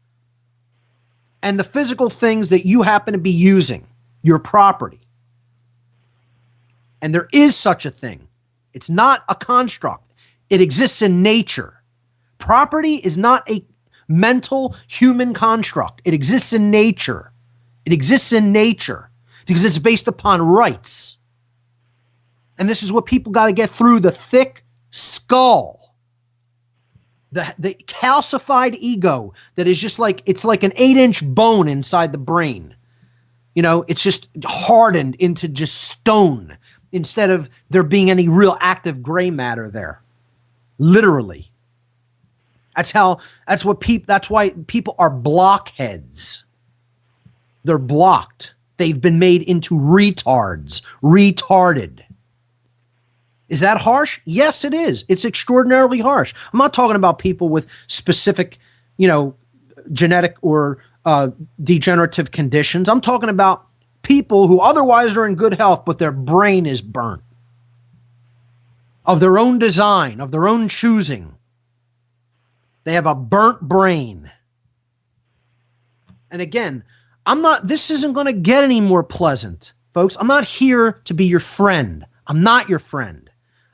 and the physical things that you happen to be using, your property. And there is such a thing. It's not a construct. It exists in nature. Property is not a mental human construct. It exists in nature. It exists in nature because it's based upon rights. And this is what people got to get through the thick skull. The calcified ego that is just like, it's like an 8-inch bone inside the brain. You know, it's just hardened into just stone instead of there being any real active gray matter there. Literally. That's why people are blockheads. They're blocked. They've been made into retards, retarded. Is that harsh? Yes, it is. It's extraordinarily harsh. I'm not talking about people with specific, genetic or degenerative conditions. I'm talking about people who otherwise are in good health, but their brain is burnt. Of their own design, of their own choosing. They have a burnt brain. And again, this isn't going to get any more pleasant, folks. I'm not here to be your friend. I'm not your friend.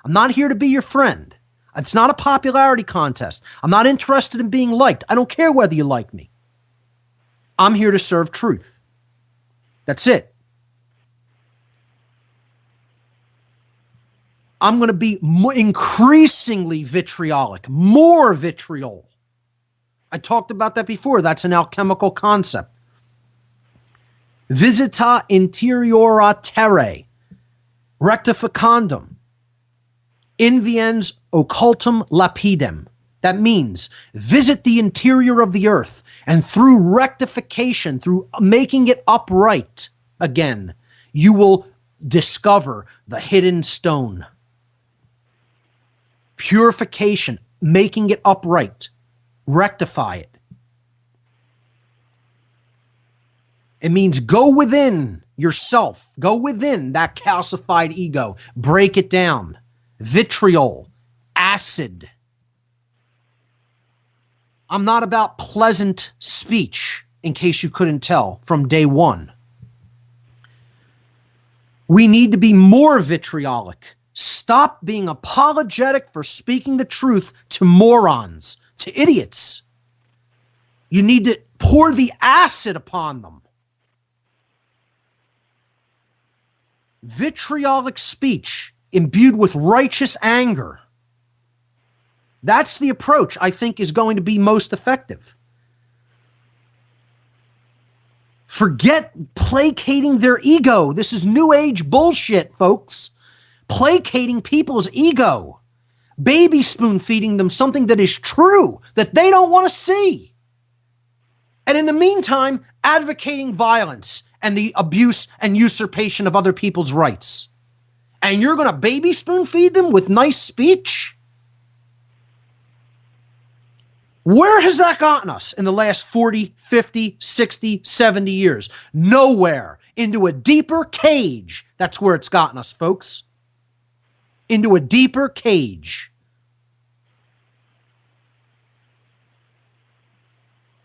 I'm not here to be your friend. It's not a popularity contest. I'm not interested in being liked. I don't care whether you like me. I'm here to serve truth. That's it. I'm going to be increasingly vitriolic, more vitriol. I talked about that before. That's an alchemical concept. Visita interiora terrae, rectificandum, inviens occultum lapidem. That means visit the interior of the earth, and through rectification, through making it upright again, you will discover the hidden stone. Purification, making it upright, rectify it. It means go within yourself, go within that calcified ego, break it down. Vitriol, acid. I'm not about pleasant speech, in case you couldn't tell from day one. We need to be more vitriolic. Stop being apologetic for speaking the truth to morons, to idiots. You need to pour the acid upon them. Vitriolic speech imbued with righteous anger. That's the approach I think is going to be most effective. Forget placating their ego. This is new age bullshit, folks. Placating people's ego. Baby spoon feeding them something that is true, that they don't want to see. And in the meantime, advocating violence and the abuse and usurpation of other people's rights. And you're going to baby spoon feed them with nice speech? Where has that gotten us in the last 40, 50, 60, 70 years? Nowhere. Into a deeper cage That's where it's gotten us, folks. Into a deeper cage.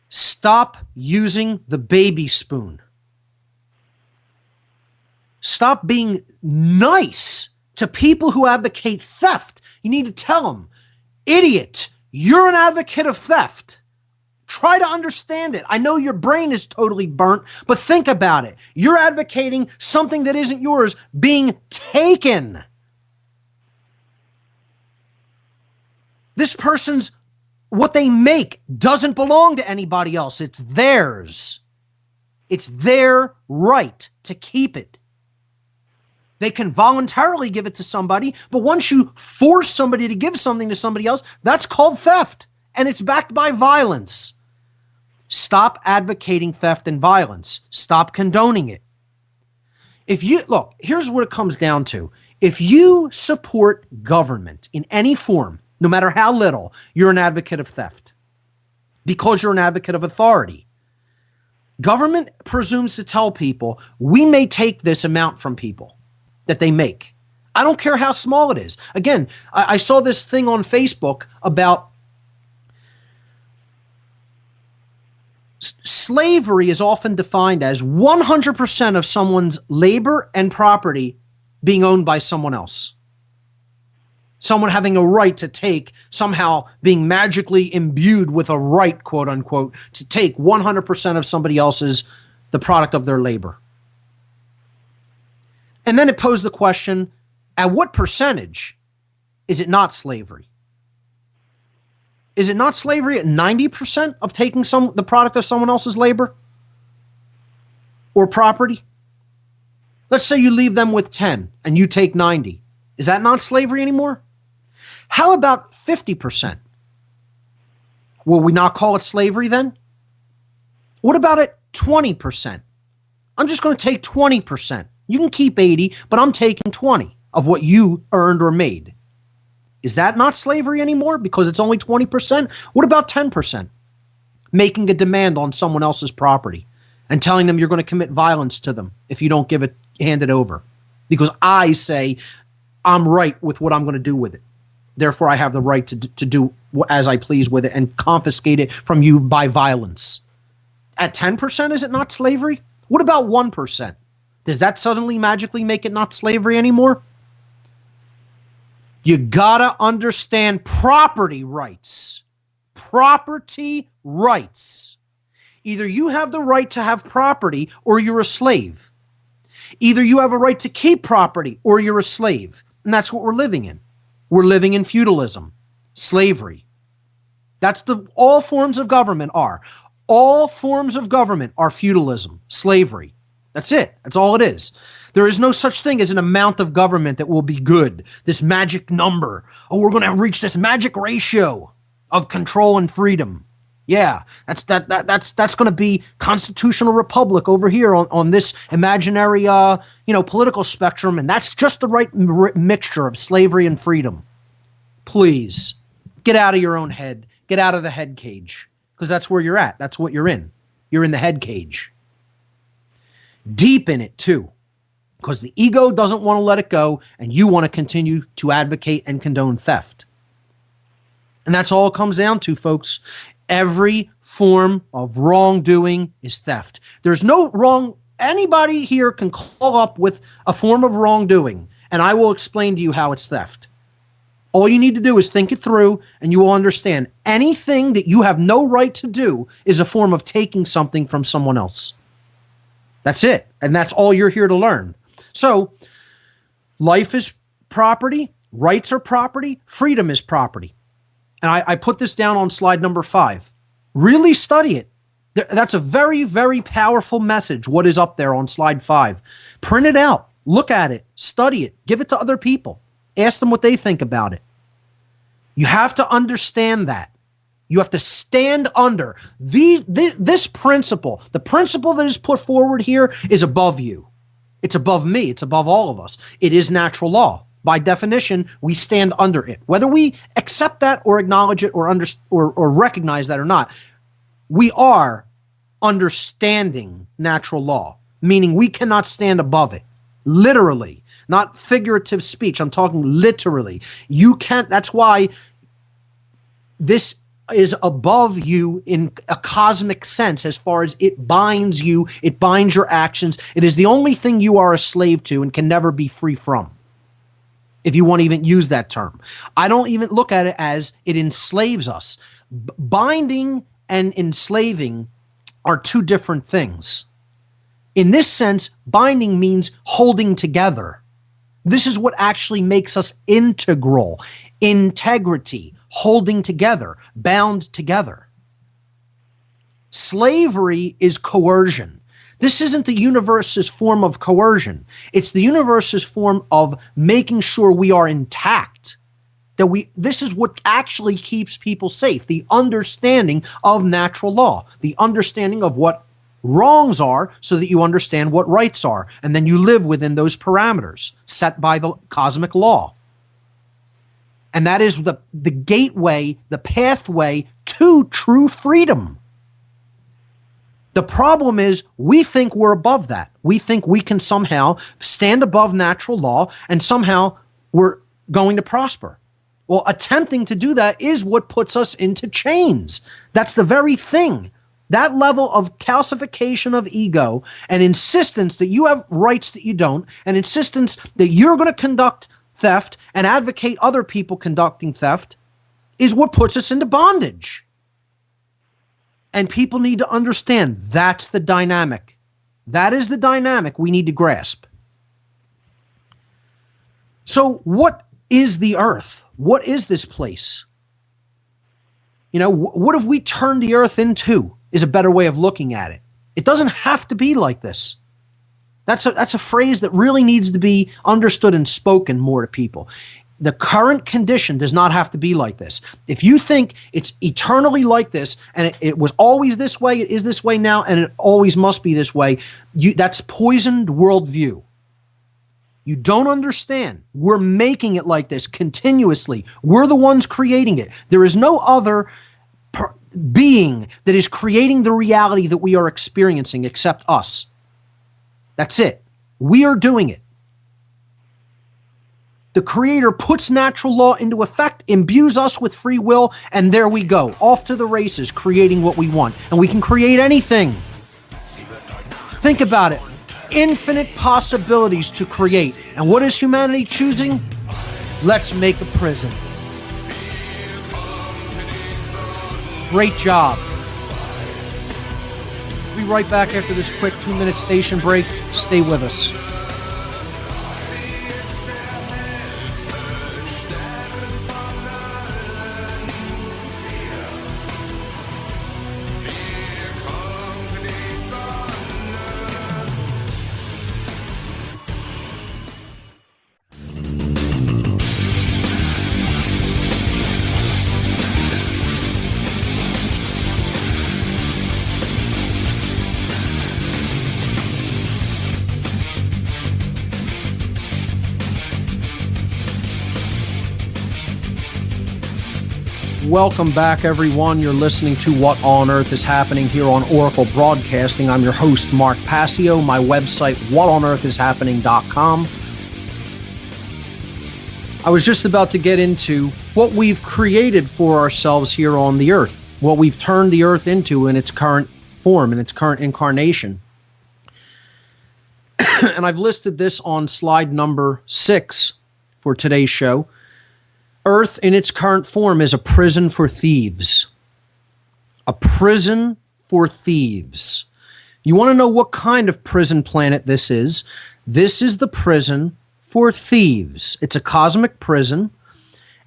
Stop using the baby spoon. Stop being nice to people who advocate theft. You need to tell them, idiot, you're an advocate of theft. Try to understand it. I know your brain is totally burnt, but think about it. You're advocating something that isn't yours being taken. This person's, what they make doesn't belong to anybody else. It's theirs. It's their right to keep it. They can voluntarily give it to somebody, but once you force somebody to give something to somebody else, that's called theft, and it's backed by violence. Stop advocating theft and violence. Stop condoning it. Look, here's what it comes down to. If you support government in any form, no matter how little, you're an advocate of theft because you're an advocate of authority. Government presumes to tell people, we may take this amount from people that they make. I don't care how small it is. Again, I saw this thing on Facebook about slavery is often defined as 100% of someone's labor and property being owned by someone else. Someone having a right to take, somehow being magically imbued with a right, quote unquote, to take 100% of somebody else's, the product of their labor. And then it posed the question, at what percentage is it not slavery? Is it not slavery at 90% of taking the product of someone else's labor or property? Let's say you leave them with 10 and you take 90. Is that not slavery anymore? How about 50%? Will we not call it slavery then? What about at 20%? I'm just going to take 20%. You can keep 80, but I'm taking 20 of what you earned or made. Is that not slavery anymore because it's only 20%? What about 10%? Making a demand on someone else's property and telling them you're going to commit violence to them if you don't hand it over. Because I say I'm right with what I'm going to do with it. Therefore, I have the right to do as I please with it and confiscate it from you by violence. At 10%, is it not slavery? What about 1%? Does that suddenly magically make it not slavery anymore? You gotta understand property rights. Property rights. Either you have the right to have property or you're a slave. Either you have a right to keep property or you're a slave. And that's what we're living in. We're living in feudalism, slavery. That's all forms of government are. All forms of government are feudalism, slavery. That's it. That's all it is. There is no such thing as an amount of government that will be good. This magic number. Oh, we're going to reach this magic ratio of control and freedom. Yeah, that's going to be constitutional republic over here on this imaginary political spectrum, and that's just the right mixture of slavery and freedom. Please get out of your own head. Get out of the head cage, because that's where you're at. That's what you're in. You're in the head cage. Deep in it too, because the ego doesn't want to let it go, and you want to continue to advocate and condone theft. And that's all it comes down to, folks. Every form of wrongdoing is theft. There's no wrong. Anybody here can call up with a form of wrongdoing, and I will explain to you how it's theft. All you need to do is think it through, and you will understand anything that you have no right to do is a form of taking something from someone else. That's it. And that's all you're here to learn. So life is property. Rights are property. Freedom is property. And I put this down on slide number 5. Really study it. That's a very, very powerful message, what is up there on slide 5. Print it out. Look at it. Study it. Give it to other people. Ask them what they think about it. You have to understand that. You have to stand under this principle. The principle that is put forward here is above you. It's above me. It's above all of us. It is natural law. By definition, we stand under it. Whether we accept that or acknowledge it or recognize that or not, we are understanding natural law, meaning we cannot stand above it. literally, not figurative speech. I'm talking literally. You can't, that's why this is above you in a cosmic sense as far as it binds you, it binds your actions. It is the only thing you are a slave to and can never be free from, if you want to even use that term. I don't even look at it as it enslaves us. Binding and enslaving are two different things. In this sense, binding means holding together. This is what actually makes us integral. Integrity, holding together, bound together. Slavery is coercion. This isn't the universe's form of coercion. It's the universe's form of making sure we are intact. This is what actually keeps people safe. The understanding of natural law, the understanding of what wrongs are so that you understand what rights are. And then you live within those parameters set by the cosmic law. And that is the gateway, the pathway to true freedom. The problem is we think we're above that. We think we can somehow stand above natural law and somehow we're going to prosper. Well, attempting to do that is what puts us into chains. That's the very thing. That level of calcification of ego and insistence that you have rights that you don't, and insistence that you're going to conduct theft and advocate other people conducting theft is what puts us into bondage. And people need to understand that's the dynamic. That is the dynamic we need to grasp. So what is the earth? What is this place? You know, what have we turned the earth into is a better way of looking at it. It doesn't have to be like this. That's a phrase that really needs to be understood and spoken more to people. The current condition does not have to be like this. If you think it's eternally like this, and it was always this way, it is this way now, and it always must be this way, that's poisoned worldview. You don't understand. We're making it like this continuously. We're the ones creating it. There is no other being that is creating the reality that we are experiencing except us. That's it. We are doing it. The Creator puts natural law into effect, imbues us with free will, and there we go, off to the races, creating what we want. And we can create anything. Think about it. Infinite possibilities to create. And what is humanity choosing? Let's make a prison. Great job. We'll be right back after this quick 2-minute station break. Stay with us. Welcome back, everyone. You're listening to What on Earth is Happening here on Oracle Broadcasting. I'm your host, Mark Passio. My website, whatonearthishappening.com. I was just about to get into what we've created for ourselves here on the earth, what we've turned the earth into in its current form, in its current incarnation. And I've listed this on slide number 6 for today's show. Earth in its current form is a prison for thieves. A prison for thieves. You want to know what kind of prison planet this is? This is the prison for thieves. It's a cosmic prison,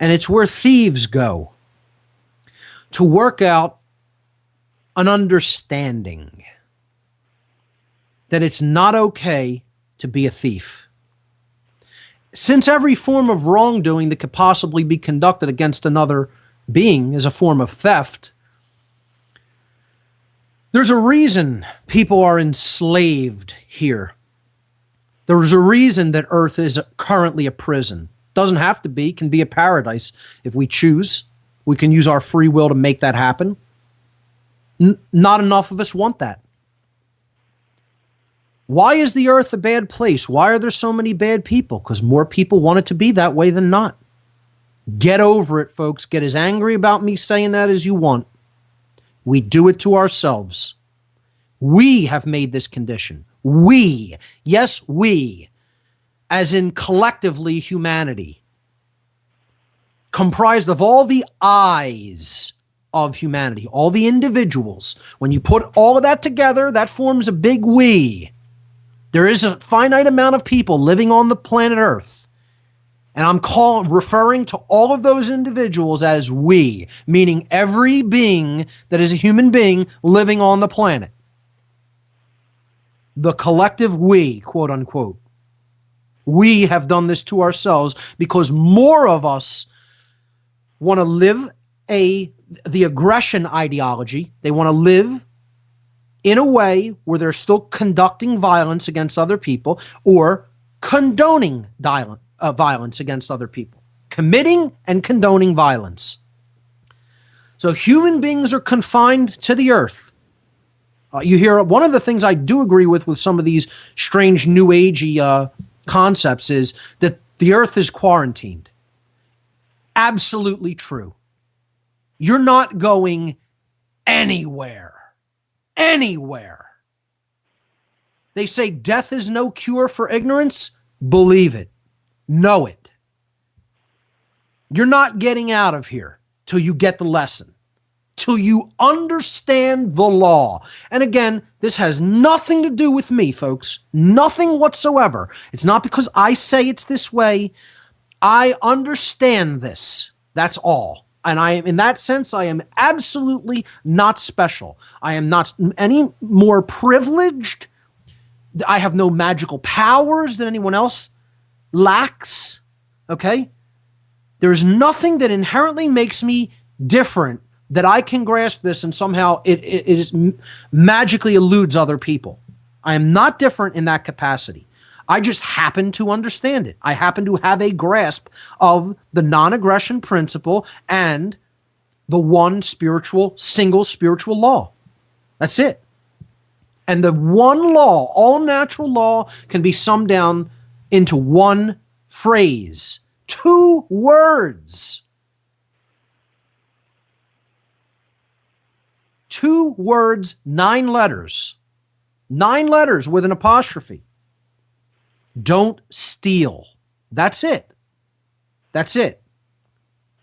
and it's where thieves go to work out an understanding that it's not okay to be a thief. Since every form of wrongdoing that could possibly be conducted against another being is a form of theft, there's a reason people are enslaved here. There's a reason that Earth is currently a prison. Doesn't have to be, can be a paradise if we choose. We can use our free will to make that happen. Not enough of us want that. Why is the earth a bad place? Why are there so many bad people? Because more people want it to be that way than not. Get over it, folks. Get as angry about me saying that as you want. We do it to ourselves. We have made this condition. We, yes, we, as in collectively humanity, comprised of all the I's of humanity, all the individuals. When you put all of that together, that forms a big we. There is a finite amount of people living on the planet Earth. And I'm referring to all of those individuals as we, meaning every being that is a human being living on the planet. The collective we, quote unquote. We have done this to ourselves because more of us want to live the aggression ideology. They want to live in a way where they're still conducting violence against other people or condoning violence against other people, committing and condoning violence. So human beings are confined to the earth. You hear one of the things I do agree with some of these strange new agey concepts is that the earth is quarantined. Absolutely true. You're not going anywhere. Anywhere. They say death is no cure for ignorance. Believe it. Know it. You're not getting out of here till you get the lesson, till you understand the law. And again, this has nothing to do with me, folks. Nothing whatsoever. It's not because I say it's this way. I understand this. That's all. And I am, in that sense, I am absolutely not special. I am not any more privileged. I have no magical powers that anyone else lacks. Okay? There's nothing that inherently makes me different that I can grasp this and somehow it magically eludes other people. I am not different in that capacity. I just happen to understand it. I happen to have a grasp of the non-aggression principle and the one single spiritual law. That's it. And the one law, all natural law, can be summed down into one phrase, 2 words. 2 words, 9 letters. 9 letters with an apostrophe. Don't steal. That's it. That's it.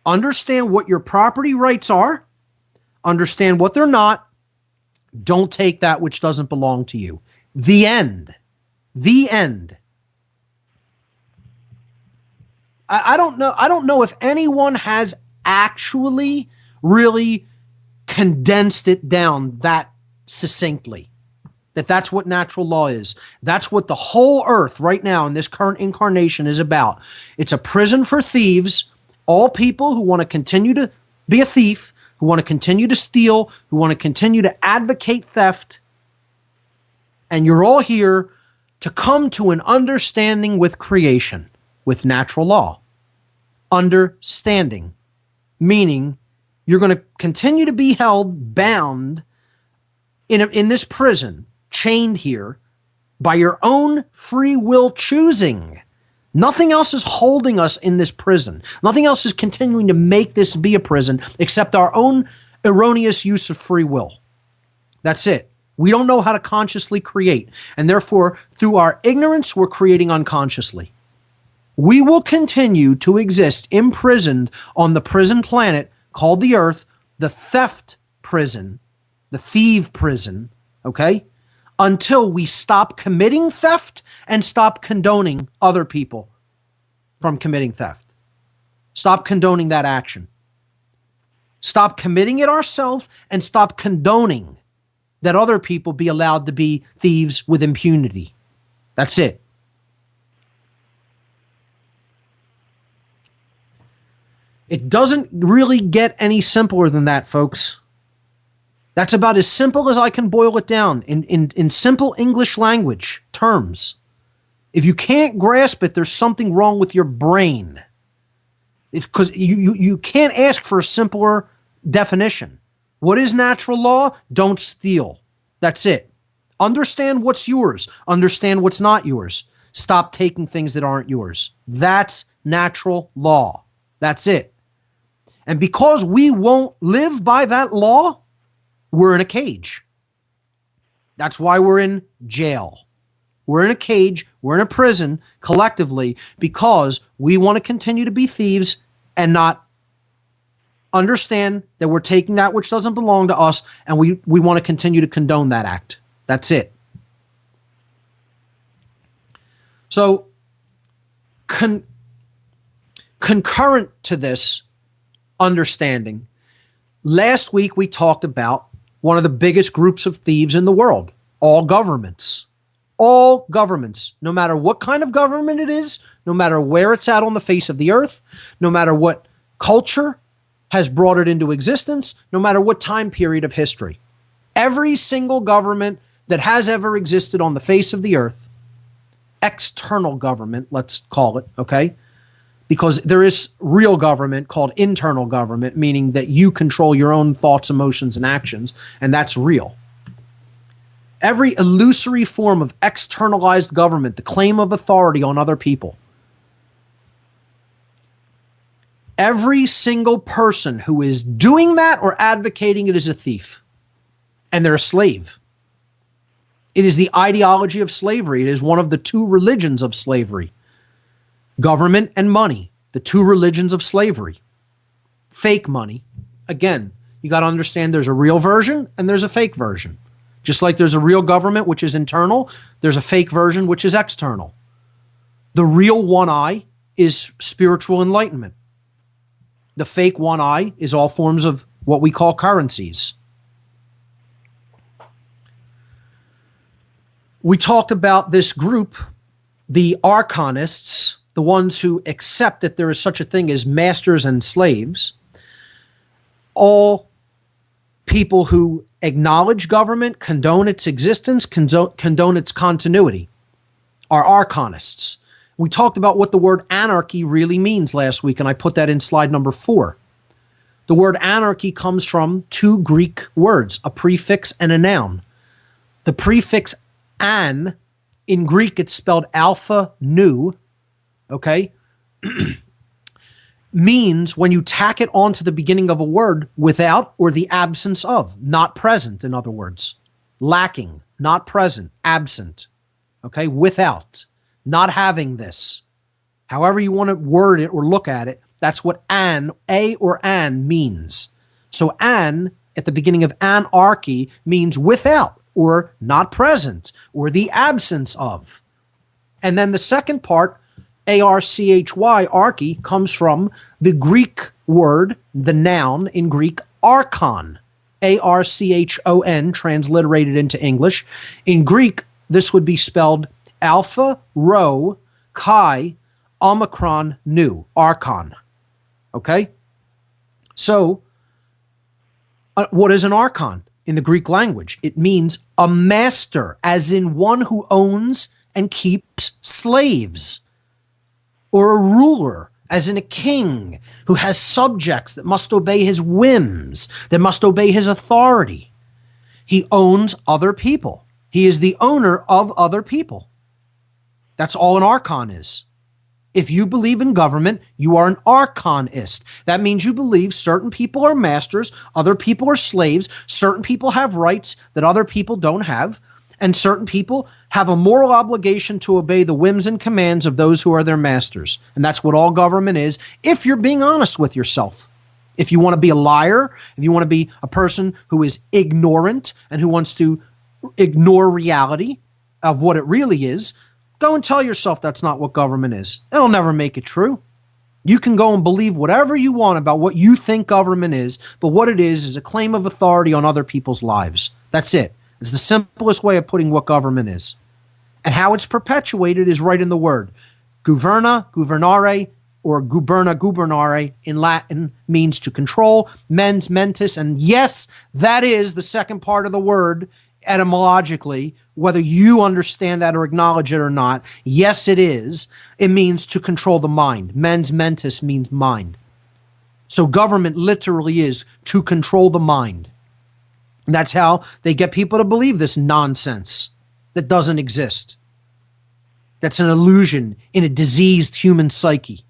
Understand what your property rights are. Understand what they're not. Don't take that which doesn't belong to you. The end. The end. I don't know if anyone has actually really condensed it down that succinctly. That's what natural law is. That's what the whole earth right now in this current incarnation is about. It's a prison for thieves, all people who want to continue to be a thief, who want to continue to steal, who want to continue to advocate theft. And you're all here to come to an understanding with creation, with natural law. Understanding, meaning you're going to continue to be held bound in this prison, chained here by your own free will choosing. Nothing else is holding us in this prison. Nothing else is continuing to make this be a prison except our own erroneous use of free will. That's it. We don't know how to consciously create, and therefore, through our ignorance, we're creating unconsciously. We will continue to exist imprisoned on the prison planet called the Earth, the theft prison, the thief prison, okay? Until we stop committing theft and stop condoning other people from committing theft. Stop condoning that action. Stop committing it ourselves and stop condoning that other people be allowed to be thieves with impunity. That's it. It doesn't really get any simpler than that, folks. That's about as simple as I can boil it down in simple English language terms. If you can't grasp it, there's something wrong with your brain. Because you can't ask for a simpler definition. What is natural law? Don't steal. That's it. Understand what's yours. Understand what's not yours. Stop taking things that aren't yours. That's natural law. That's it. And because we won't live by that law, we're in a cage. That's why we're in jail. We're in a cage. We're in a prison collectively because we want to continue to be thieves and not understand that we're taking that which doesn't belong to us, and we want to continue to condone that act. That's it. So, concurrent to this understanding, last week we talked about one of the biggest groups of thieves in the world, all governments. All governments, no matter what kind of government it is, no matter where it's at on the face of the earth, no matter what culture has brought it into existence, no matter what time period of history. Every single government that has ever existed on the face of the earth, external government, let's call it, okay? Because there is real government called internal government, meaning that you control your own thoughts, emotions, and actions, and that's real. Every illusory form of externalized government, the claim of authority on other people, every single person who is doing that or advocating it is a thief, and they're a slave. It is the ideology of slavery. It is one of the two religions of slavery. Government and money, the two religions of slavery. Fake money. Again, you got to understand there's a real version and there's a fake version. Just like there's a real government, which is internal, there's a fake version, which is external. The real one eye is spiritual enlightenment. The fake one eye is all forms of what we call currencies. We talked about this group, the archonists, the ones who accept that there is such a thing as masters and slaves, all people who acknowledge government, condone its existence, condone its continuity, are archonists. We talked about what the word anarchy really means last week, and I put that in slide number 4. The word anarchy comes from two Greek words, a prefix and a noun. The prefix an, in Greek it's spelled alpha nu, okay, means when you tack it onto the beginning of a word, without or the absence of, not present, in other words. Lacking, not present, absent, okay, without, not having this. However you want to word it or look at it, that's what an, a or an means. So an, at the beginning of anarchy, means without, or not present, or the absence of. And then the second part, archy, archy, comes from the Greek word, the noun in Greek, archon, archon, transliterated into English. In Greek, this would be spelled alpha, rho, chi, omicron, nu, archon. Okay? So, what is an archon? In the Greek language, it means a master, as in one who owns and keeps slaves, or a ruler, as in a king who has subjects that must obey his whims, that must obey his authority. He owns other people. He is the owner of other people. That's all an archon is. If you believe in government, you are an archonist. That means you believe certain people are masters, other people are slaves, certain people have rights that other people don't have, and certain people have a moral obligation to obey the whims and commands of those who are their masters. And that's what all government is, if you're being honest with yourself. If you want to be a liar, if you want to be a person who is ignorant and who wants to ignore reality of what it really is, go and tell yourself that's not what government is. It'll never make it true. You can go and believe whatever you want about what you think government is, but what it is a claim of authority on other people's lives. That's it. It's the simplest way of putting what government is. And how it's perpetuated is right in the word. Governa, governare, or guberna, gubernare in Latin means to control, mens mentis, and yes, that is the second part of the word etymologically, whether you understand that or acknowledge it or not. Yes, it is. It means to control the mind. Mens mentis means mind. So government literally is to control the mind. And that's how they get people to believe this nonsense that doesn't exist. That's an illusion in a diseased human psyche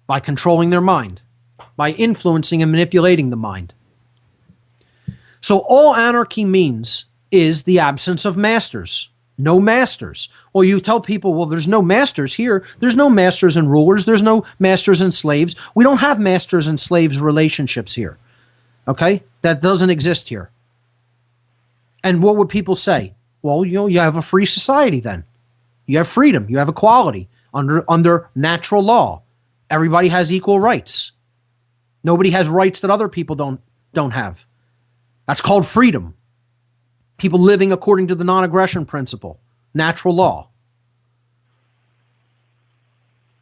by controlling their mind, by influencing and manipulating the mind. So all anarchy means is the absence of masters. No masters. Well, you tell people, well, there's no masters here. There's no masters and rulers. There's no masters and slaves. We don't have masters and slaves relationships here. Okay? That doesn't exist here. And what would people say? Well, you have a free society then. You have freedom. You have equality under natural law. Everybody has equal rights. Nobody has rights that other people don't have. That's called freedom. People living according to the non-aggression principle, natural law.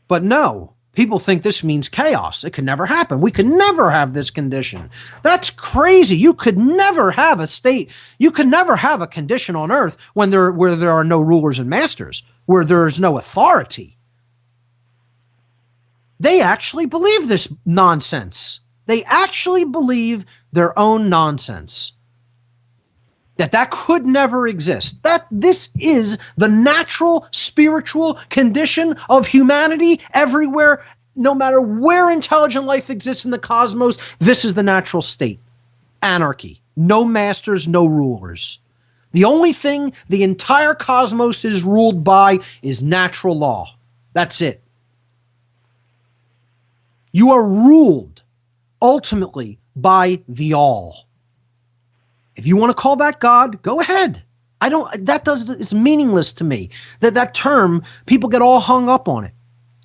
But no, people think this means chaos. It could never happen. We could never have this condition. That's crazy. You could never have a state. You could never have a condition on earth where there are no rulers and masters, where there is no authority. They actually believe this nonsense. They actually believe their own nonsense. That could never exist. That this is the natural spiritual condition of humanity everywhere, no matter where intelligent life exists in the cosmos. This is the natural state. Anarchy. No masters, no rulers. The only thing the entire cosmos is ruled by is natural law. That's it. You are ruled ultimately by the all. If you want to call that God, go ahead. It's meaningless to me. That term, people get all hung up on it.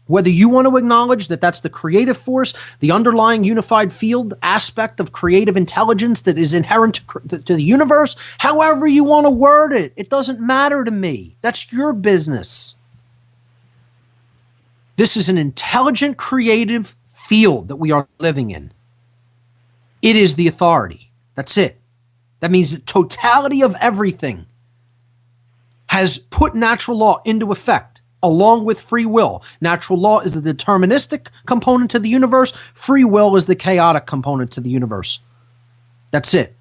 Whether you want to acknowledge that that's the creative force, the underlying unified field aspect of creative intelligence that is inherent to the universe, however you want to word it, it doesn't matter to me. That's your business. This is an intelligent, creative field that we are living in. It is the authority. That's it. That means the totality of everything has put natural law into effect along with free will. Natural law is the deterministic component to the universe. Free will is the chaotic component to the universe. That's it.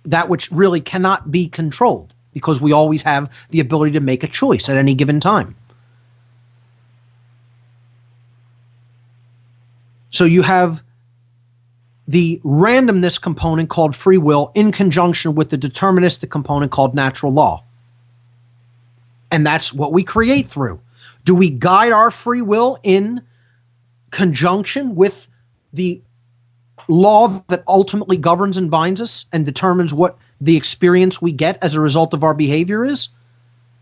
That which really cannot be controlled because we always have the ability to make a choice at any given time. So you have the randomness component called free will in conjunction with the deterministic component called natural law. And that's what we create through. Do we guide our free will in conjunction with the law that ultimately governs and binds us and determines what the experience we get as a result of our behavior is?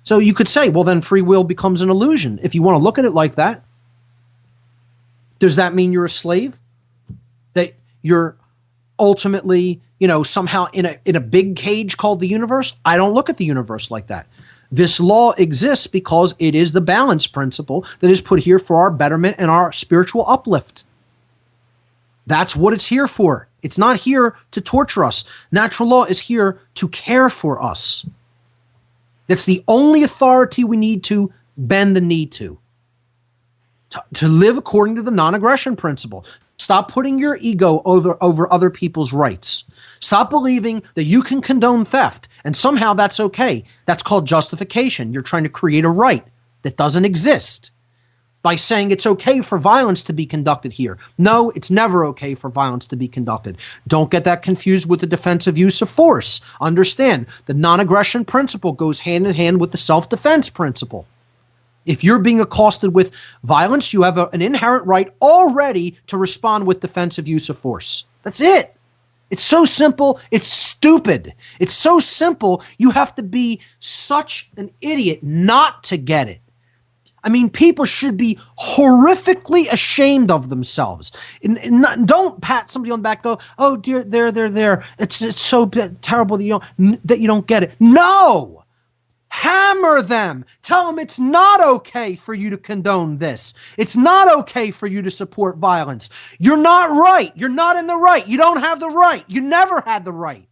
So you could say, well, then free will becomes an illusion. If you want to look at it like that, does that mean you're a slave? That you're ultimately, somehow in a big cage called the universe? I don't look at the universe like that. This law exists because it is the balance principle that is put here for our betterment and our spiritual uplift. That's what it's here for. It's not here to torture us. Natural law is here to care for us. That's the only authority we need to bend the knee to live according to the non-aggression principle. Stop putting your ego over other people's rights. Stop believing that you can condone theft and somehow that's okay. That's called justification. You're trying to create a right that doesn't exist by saying it's okay for violence to be conducted here. No, it's never okay for violence to be conducted. Don't get that confused with the defensive use of force. Understand, the non-aggression principle goes hand in hand with the self-defense principle. If you're being accosted with violence, you have an inherent right already to respond with defensive use of force. That's it. It's so simple, it's stupid. It's so simple, you have to be such an idiot not to get it. I mean, people should be horrifically ashamed of themselves. Don't pat somebody on the back and go, oh, dear, there. It's so terrible that you don't get it. No! Hammer them. Tell them it's not okay for you to condone this. It's not okay for you to support violence. You're not right. You're not in the right. You don't have the right. You never had the right.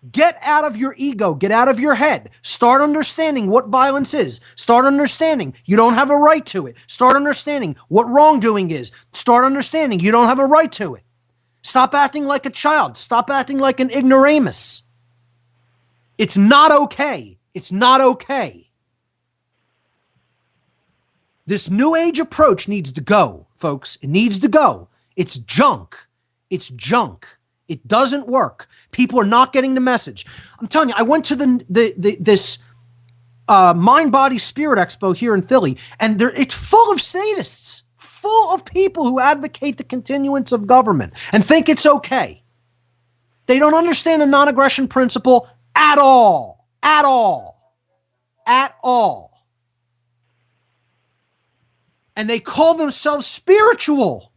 Get out of your ego. Get out of your head. Start understanding what violence is. Start understanding you don't have a right to it. Start understanding what wrongdoing is. Start understanding you don't have a right to it. Stop acting like a child. Stop acting like an ignoramus. It's not okay. It's not okay. This New Age approach needs to go, folks. It needs to go. It's junk. It's junk. It doesn't work. People are not getting the message. I'm telling you, I went to this Mind, Body, Spirit Expo here in Philly, and it's full of statists, full of people who advocate the continuance of government and think it's okay. They don't understand the non-aggression principle at all. At all. At all. And they call themselves spiritual.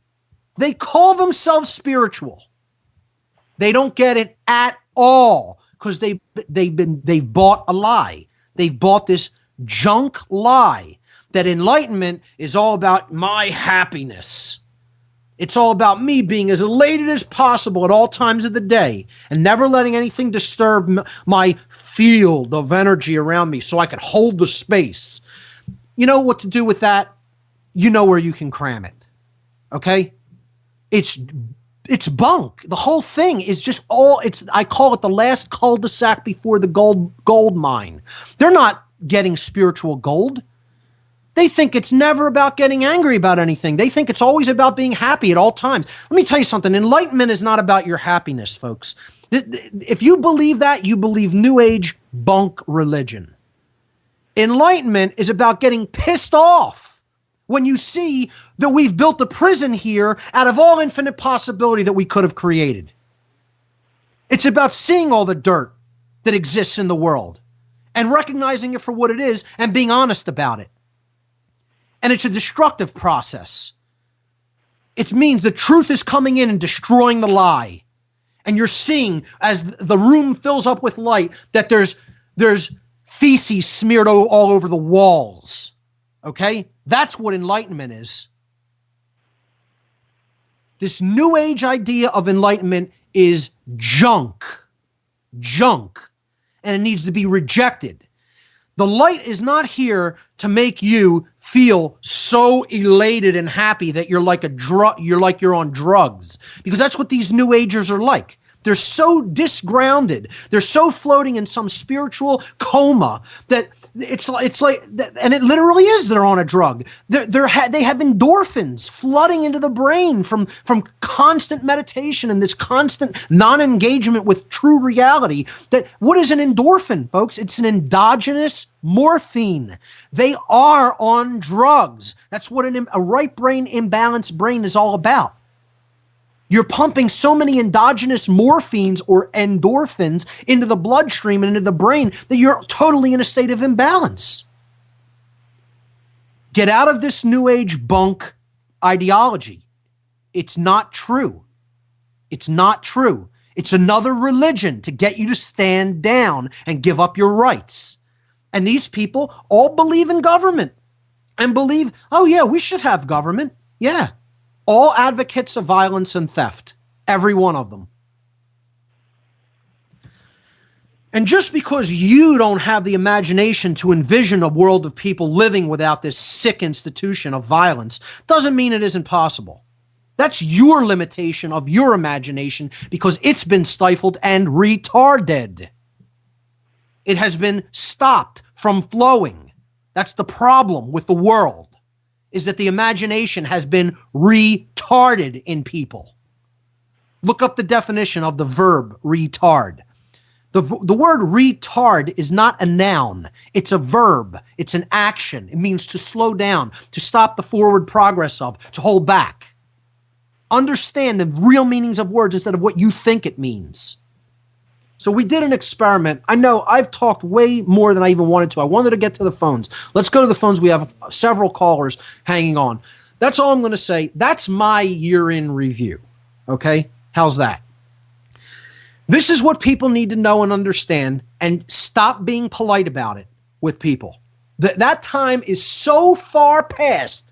They call themselves spiritual. They don't get it at all because they've bought a lie. They've bought this junk lie that enlightenment is all about my happiness. It's all about me being as elated as possible at all times of the day and never letting anything disturb my field of energy around me so I can hold the space. You know what to do with that? You know where you can cram it. Okay? It's bunk. The whole thing is just I call it the last cul-de-sac before the gold mine. They're not getting spiritual gold. They think it's never about getting angry about anything. They think it's always about being happy at all times. Let me tell you something. Enlightenment is not about your happiness, folks. If you believe that, you believe New Age bunk religion. Enlightenment is about getting pissed off when you see that we've built a prison here out of all infinite possibility that we could have created. It's about seeing all the dirt that exists in the world and recognizing it for what it is and being honest about it. And it's a destructive process. It means the truth is coming in and destroying the lie. And you're seeing, as the room fills up with light, that there's feces smeared all over the walls. Okay? That's what enlightenment is. This New Age idea of enlightenment is junk. Junk. And it needs to be rejected. The light is not here to make you feel so elated and happy that you're like you're on drugs, because that's what these New Agers are like. They're so disgrounded. They're so floating in some spiritual coma that it's like, and it literally is. They're on a drug. They have endorphins flooding into the brain from constant meditation and this constant non-engagement with true reality. What is an endorphin, folks? It's an endogenous morphine. They are on drugs. That's what a right brain, imbalanced brain is all about. You're pumping so many endogenous morphines or endorphins into the bloodstream and into the brain that you're totally in a state of imbalance. Get out of this New Age bunk ideology. It's not true. It's not true. It's another religion to get you to stand down and give up your rights. And these people all believe in government and believe, oh yeah, we should have government. Yeah. All advocates of violence and theft, every one of them. And just because you don't have the imagination to envision a world of people living without this sick institution of violence doesn't mean it isn't possible. That's your limitation of your imagination because it's been stifled and retarded. It has been stopped from flowing. That's the problem with the world. Is that the imagination has been retarded in people. Look up the definition of the verb retard. The word retard is not a noun. It's a verb. It's an action. It means to slow down, to stop the forward progress of, to hold back. Understand the real meanings of words instead of what you think it means. So we did an experiment. I know I've talked way more than I even wanted to. I wanted to get to the phones. Let's go to the phones. We have several callers hanging on. That's all I'm going to say. That's my year in review. Okay? How's that? This is what people need to know and understand, and stop being polite about it with people. That time is so far past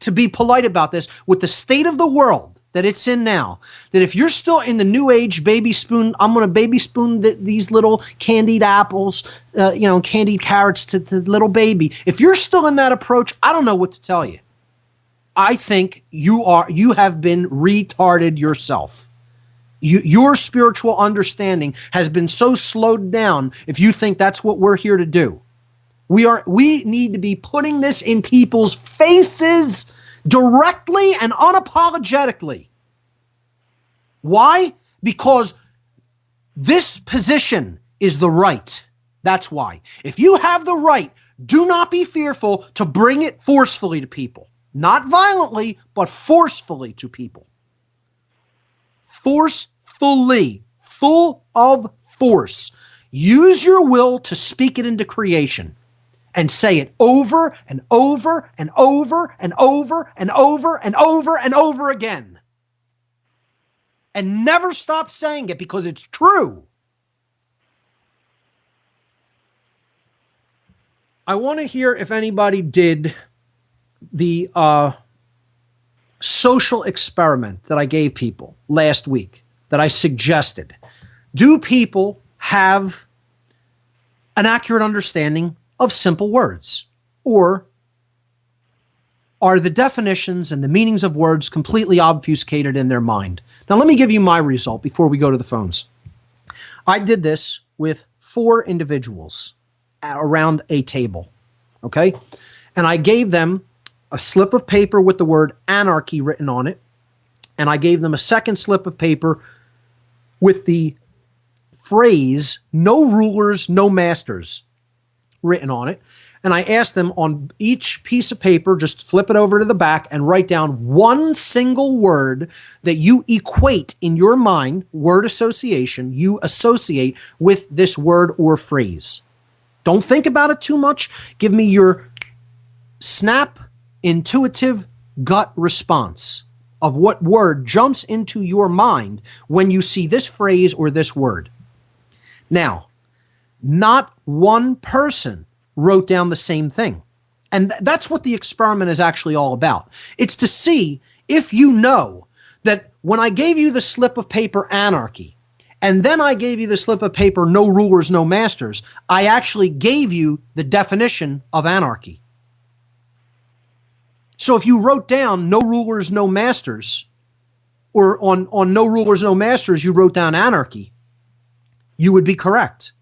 to be polite about this with the state of the world that it's in now, that if you're still in the New Age baby spoon, I'm going to baby spoon these little candied apples, candied carrots to the little baby. If you're still in that approach, I don't know what to tell you. I think you have been retarded yourself. Your spiritual understanding has been so slowed down if you think that's what we're here to do. We need to be putting this in people's faces directly and unapologetically. Why? Because this position is the right. That's why. If you have the right, do not be fearful to bring it forcefully to people. Not violently, but forcefully to people. Forcefully. Full of force. Use your will to speak it into creation. And say it over and over and over and over and over and over and over again. And never stop saying it because it's true. I want to hear if anybody did the social experiment that I gave people last week, that I suggested. Do people have an accurate understanding of simple words? Or are the definitions and the meanings of words completely obfuscated in their mind? Now, let me give you my result before we go to the phones. I did this with 4 individuals around a table, okay? And I gave them a slip of paper with the word anarchy written on it, and I gave them a second slip of paper with the phrase, no rulers, no masters, written on it. And I asked them on each piece of paper, just flip it over to the back and write down one single word that you equate in your mind, word association, you associate with this word or phrase. Don't think about it too much. Give me your snap, intuitive gut response of what word jumps into your mind when you see this phrase or this word. Now, not one person wrote down the same thing. And that's what the experiment is actually all about. It's to see if you know that when I gave you the slip of paper anarchy, and then I gave you the slip of paper no rulers, no masters, I actually gave you the definition of anarchy. So if you wrote down no rulers, no masters, or on no rulers, no masters, you wrote down anarchy, you would be correct.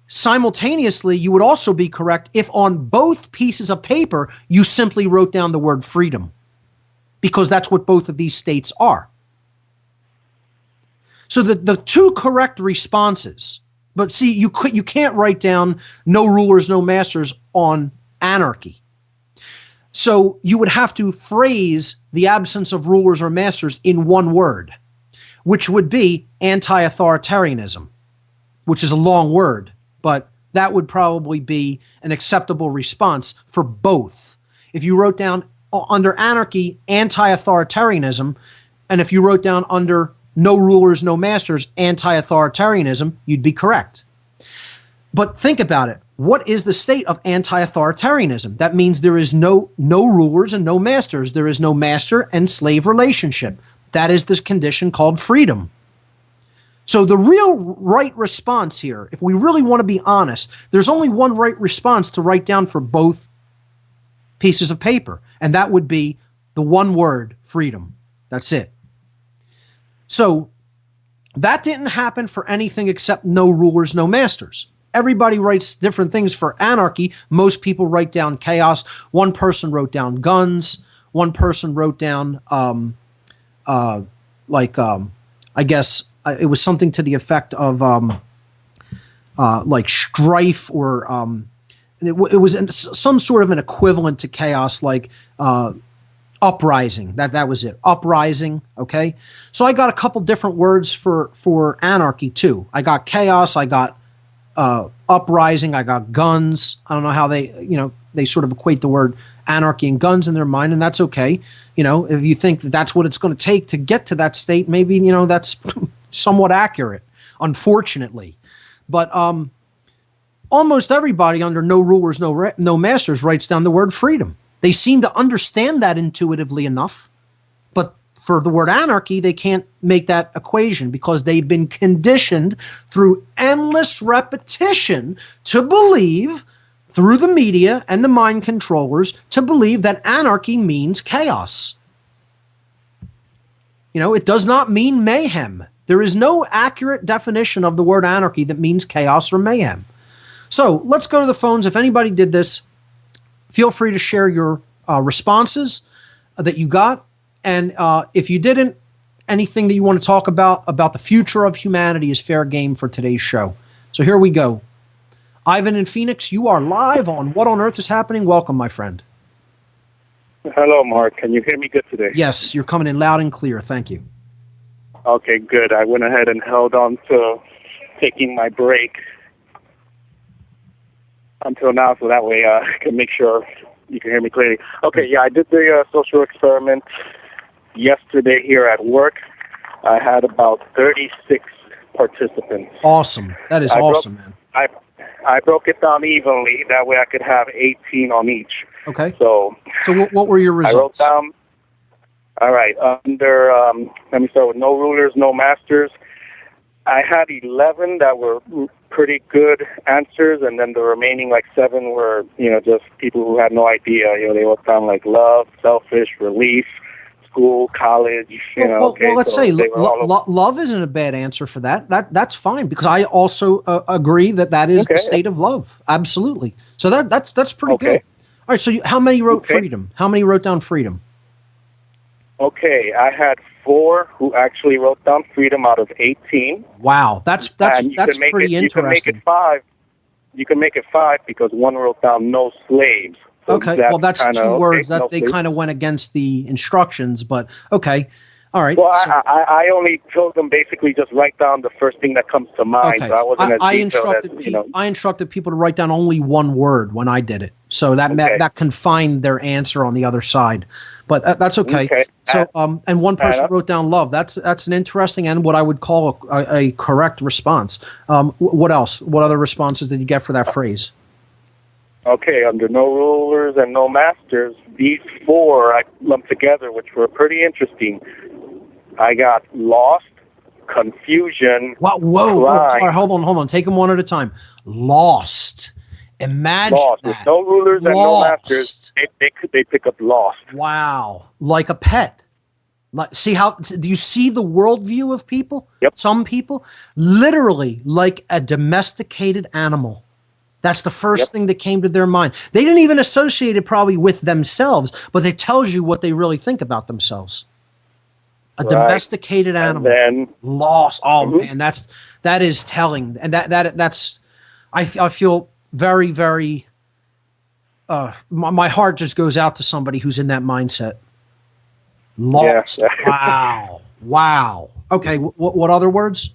Simultaneously, you would also be correct if on both pieces of paper, you simply wrote down the word freedom, because that's what both of these states are. So the 2 correct responses, but see, you can't write down no rulers, no masters on anarchy. So you would have to phrase the absence of rulers or masters in one word, which would be anti-authoritarianism, which is a long word, but that would probably be an acceptable response for both. If you wrote down under anarchy, anti-authoritarianism, and if you wrote down under no rulers, no masters, anti-authoritarianism, you'd be correct. But think about it. What is the state of anti-authoritarianism? That means there is no rulers and no masters. There is no master and slave relationship. That is this condition called freedom. So the real right response here, if we really want to be honest, there's only one right response to write down for both pieces of paper, and that would be the one word, freedom. That's it. So that didn't happen for anything except no rulers, no masters. Everybody writes different things for anarchy. Most people write down chaos. One person wrote down guns. One person wrote down, I guess it was something to the effect of like strife, or it was some sort of an equivalent to chaos, like uprising. That was it. Uprising. Okay. So I got a couple different words for anarchy too. I got chaos. I got uprising. I got guns. I don't know how they sort of equate the word anarchy and guns in their mind, and that's okay. If you think that that's what it's going to take to get to that state, maybe, that's somewhat accurate, unfortunately. But almost everybody under no rulers, no masters writes down the word freedom. They seem to understand that intuitively enough, but for the word anarchy, they can't make that equation because they've been conditioned through endless repetition to believe through the media and the mind controllers to believe that anarchy means chaos. It does not mean mayhem. There is no accurate definition of the word anarchy that means chaos or mayhem. So let's go to the phones. If anybody did this, feel free to share your responses that you got. And if you didn't, anything that you want to talk about the future of humanity is fair game for today's show. So here we go. Ivan in Phoenix, you are live on What on Earth is Happening. Welcome, my friend. Hello, Mark. Can you hear me good today? Yes, you're coming in loud and clear. Thank you. Okay, good. I went ahead and held on to taking my break until now, so that way I can make sure you can hear me clearly. Okay, yeah, I did the social experiment yesterday here at work. I had about 36 participants. Awesome. That is awesome, man. I broke it down evenly. That way I could have 18 on each. Okay. So what were your results? I wrote down, all right, under, let me start with no rulers, no masters. I had 11 that were pretty good answers, and then the remaining 7 were, just people who had no idea. They wrote down love, selfish, relief, school, college, Well, let's say love isn't a bad answer for that. That's fine, because I also agree that is the state of love. Absolutely. So that's pretty good. All right. So how many wrote freedom? How many wrote down freedom? Okay, I had 4 who actually wrote down freedom out of 18. Wow, that's pretty interesting. You can make it 5. You can make it 5 because 1 wrote down no slaves. So okay, well, that's 2 words that they kind of went against the instructions, but okay. All right. Well, so, I only told them basically just write down the first thing that comes to mind. Okay. So I wasn't I instructed people to write down only 1 word when I did it, so that confined their answer on the other side. But that's okay. So, and 1 person wrote down love. That's an interesting and what I would call a correct response. What else? What other responses did you get for that phrase? Okay, under no rulers and no masters, these 4 I lumped together, which were pretty interesting. I got lost, confusion. Whoa! All right, hold on. Take them one at a time. Lost. Imagine lost. That. With no rulers and no masters, they pick up lost. Wow, like a pet. See how? Do you see the worldview of people? Yep. Some people, literally like a domesticated animal. That's the first thing that came to their mind. They didn't even associate it probably with themselves, but it tells you what they really think about themselves. A domesticated animal, and then, lost. Oh man, that is telling, and that's. I feel very, very. My heart just goes out to somebody who's in that mindset. Lost. Yeah. Wow. Okay. What other words?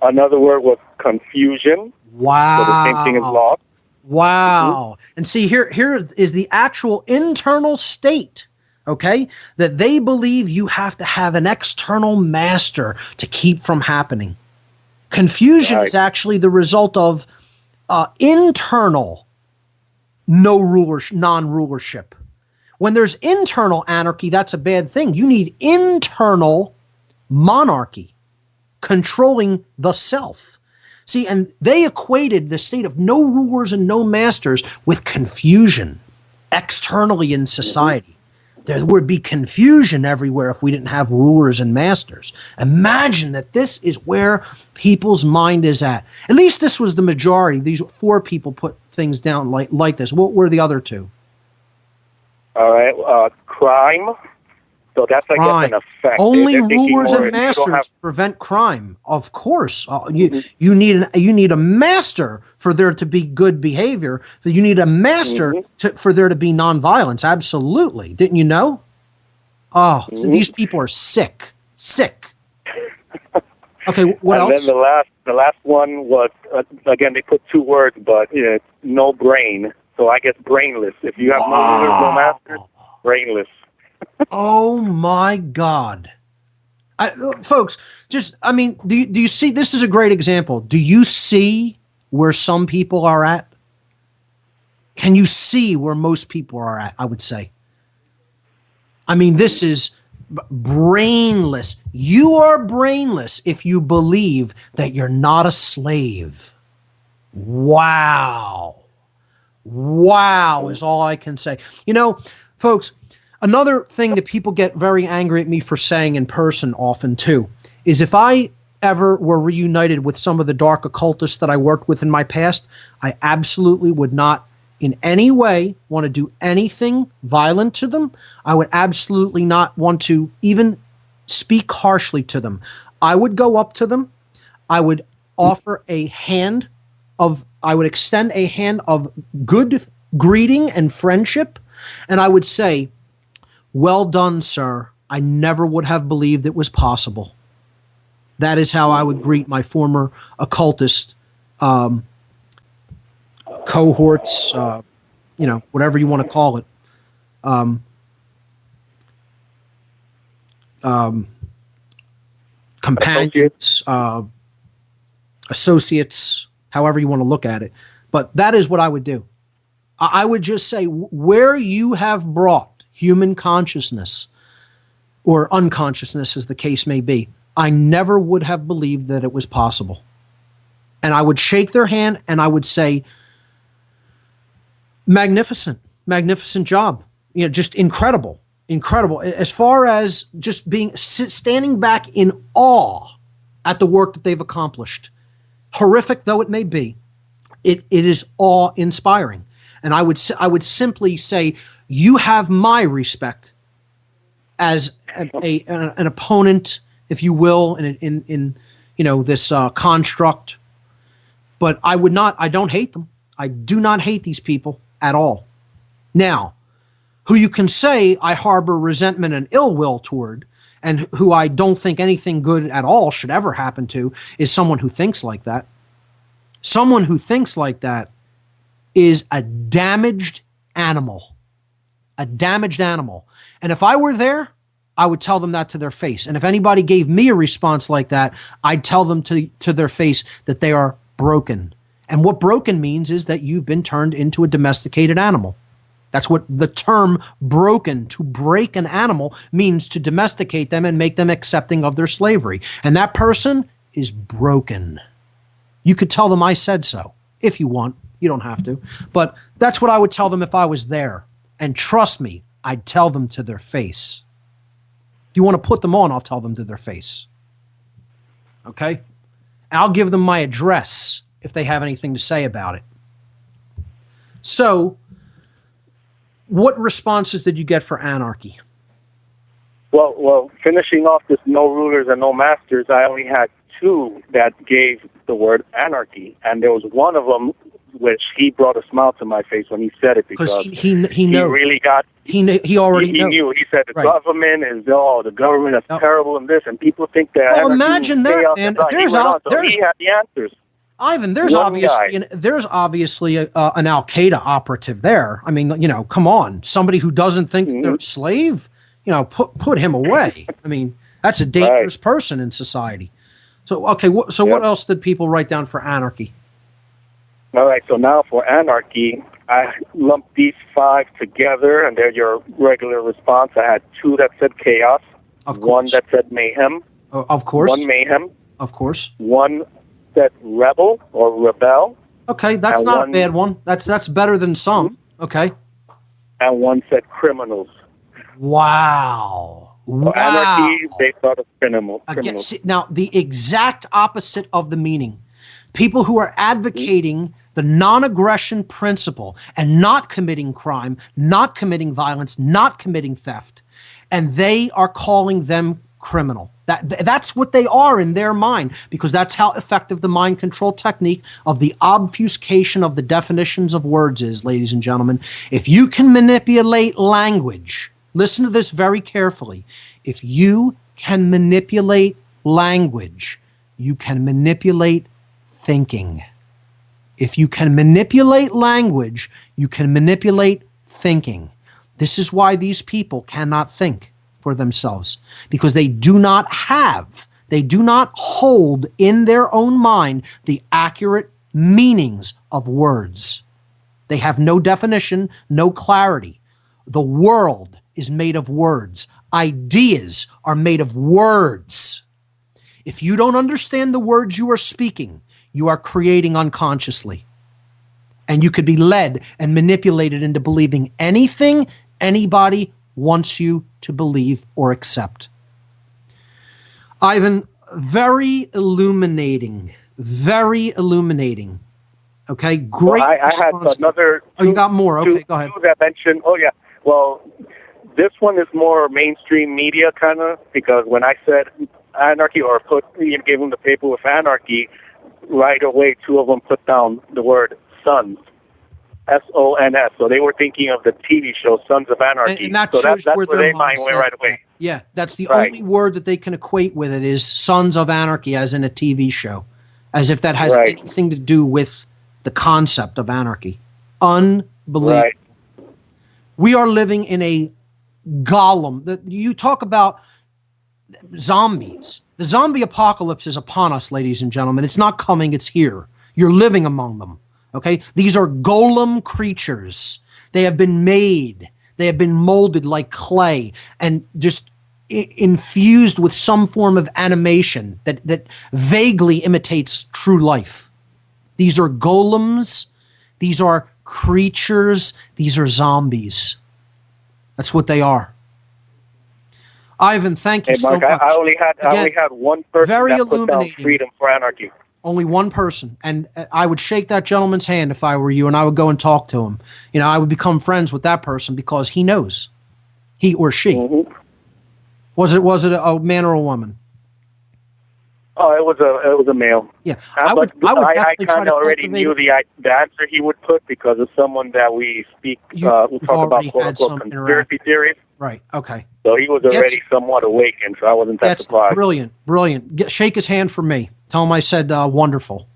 Another word was confusion. Wow. So the same thing as lost. Wow. And see, here is the actual internal state. Okay, that they believe you have to have an external master to keep from happening. Confusion is actually the result of internal non-rulership. When there's internal anarchy, that's a bad thing. You need internal monarchy, controlling the self. See, and they equated the state of no rulers and no masters with confusion externally in society. There would be confusion everywhere if we didn't have rulers and masters. Imagine that this is where people's mind is at. At least this was the majority. These 4 people put things down like this. What were the other 2? All right, crime. So that's like an effect. Only rulers and masters prevent crime. Of course, you need a master for there to be good behavior. You need a master for there to be nonviolence. Absolutely, didn't you know? Oh, these people are sick. Okay, what else? And then the last one was again they put 2 words, but no brain. So I guess brainless. If you have no rulers, no masters, brainless. Oh my God. Folks, do you see, this is a great example. Do you see where some people are at? Can you see where most people are at, I would say? I mean, this is brainless. You are brainless if you believe that you're not a slave. Wow. Wow is all I can say. You know, folks, another thing that people get very angry at me for saying in person often too is if I ever were reunited with some of the dark occultists that I worked with in my past, I absolutely would not in any way want to do anything violent to them. I would absolutely not want to even speak harshly to them. I would go up to them. I would offer I would extend a hand of good greeting and friendship, and I would say, "Well done, sir. I never would have believed it was possible." That is how I would greet my former occultist cohorts, whatever you want to call it. Companions, associates, however you want to look at it. But that is what I would do. I would just say, where you have brought human consciousness or unconsciousness, as the case may be, I never would have believed that it was possible. And I would shake their hand and I would say, magnificent job. Just incredible. As far as just standing back in awe at the work that they've accomplished. Horrific though it may be, it is awe-inspiring. And I would simply say, you have my respect as an opponent, if you will, in this construct. But I don't hate them. I do not hate these people at all. Now, who you can say I harbor resentment and ill will toward, and who I don't think anything good at all should ever happen to, is someone who thinks like that. Someone who thinks like that is a damaged animal. A damaged animal. And if I were there, I would tell them that to their face. And if anybody gave me a response like that, I'd tell them to their face that they are broken. And what broken means is that you've been turned into a domesticated animal. That's what the term broken, to break an animal, means, to domesticate them and make them accepting of their slavery. And that person is broken. You could tell them I said so, if you want. You don't have to. But that's what I would tell them if I was there. And trust me, I'd tell them to their face. If you want to put them on, I'll tell them to their face. Okay? I'll give them my address if they have anything to say about it. So, what responses did you get for anarchy? Well, finishing off this no rulers and no masters, I only had two that gave the word anarchy, and there was one of them which he brought a smile to my face when he said it, because he really got he already knew. He said the government is the government is terrible in this, and people think that. Well, imagine that, man. There's he had the answers. Ivan, there's obviously an Al Qaeda operative there. I mean, come on, somebody who doesn't think they're a slave, put him away. I mean, that's a dangerous person in society. So, okay, what else did people write down for anarchy? All right, so now for anarchy, I lumped these 5 together, and they're your regular response. I had 2 that said chaos, one that said mayhem, of course, one mayhem, of course, one said rebel or rebel. Okay, that's not a bad one. That's better than some. Okay. And one said criminals. Wow. Anarchy, they thought of criminals. Now, the exact opposite of the meaning. People who are advocating the non-aggression principle and not committing crime, not committing violence, not committing theft, and they are calling them criminal. That's what they are in their mind, because that's how effective the mind control technique of the obfuscation of the definitions of words is, ladies and gentlemen. If you can manipulate language, listen to this very carefully. If you can manipulate language, you can manipulate thinking. If you can manipulate language, you can manipulate thinking. This is why these people cannot think for themselves, because they do not hold in their own mind the accurate meanings of words. They have no definition, no clarity. The world is made of words. Ideas are made of words. If you don't understand the words you are speaking, you are creating unconsciously. And you could be led and manipulated into believing anything anybody wants you to believe or accept. Ivan, very illuminating. Very illuminating. Okay, great. Well, I had another. Oh, you got more. Okay, go ahead. Two that mentioned. Oh yeah. Well, this one is more mainstream media kind of, because when I said anarchy or gave them the paper with anarchy, right away two of them put down the word sons. SONS. So they were thinking of the TV show Sons of Anarchy. And that so shows that's where where their they mind went right away. Yeah, that's the Right. only word that they can equate with it is Sons of Anarchy, as in a TV show, as if that has Right. anything to do with the concept of anarchy. Unbelievable. Right. We are living in a golem. You talk about zombies. The zombie apocalypse is upon us, ladies and gentlemen. It's not coming, it's here. You're living among them. Okay? These are golem creatures. They have been made. They have been molded like clay and just infused with some form of animation that vaguely imitates true life. These are golems. These are creatures. These are zombies. That's what they are. Ivan, thank you Hey, Mark, so much. I only had one person very that put down illuminating. freedom for anarchy. Only one person. And I would shake that gentleman's hand if I were you, and I would go and talk to him. You know, I would become friends with that person because he knows. He or she. Mm-hmm. Was it a man or a woman? Oh, it was a male. Yeah. I would I definitely try kind to of already cultivate knew it. the answer he would put because of someone that we speak. We You've talk about already quote had unquote some conspiracy interaction. theories. Right. Okay. So he was already somewhat awakened, so I wasn't that That's surprised. brilliant. Brilliant. Shake his hand for me. Tell him I said wonderful.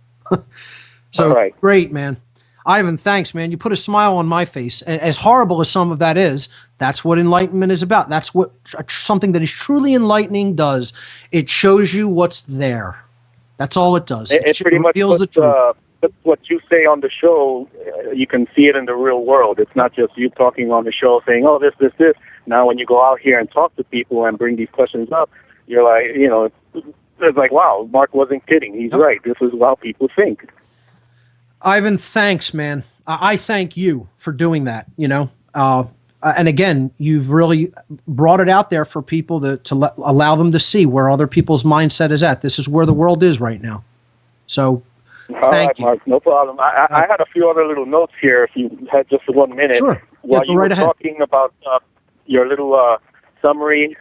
So All right. Great, man. Ivan, thanks, man. You put a smile on my face. As horrible as some of that is, that's what enlightenment is about. That's what something that is truly enlightening does. It shows you what's there. That's all it does. It pretty much reveals the truth. puts what you say on the show. You can see it in the real world. It's not just you talking on the show saying, "Oh, this." Now, when you go out here and talk to people and bring these questions up, you're like, it's like, wow, Mark wasn't kidding. He's right. This is how people think. Ivan, thanks, man. I thank you for doing that, and again, you've really brought it out there for people to allow them to see where other people's mindset is at. This is where the world is right now. So thank you. Mark, no problem. I had a few other little notes here if you had just 1 minute. Sure. While go you right were ahead. talking about your little summary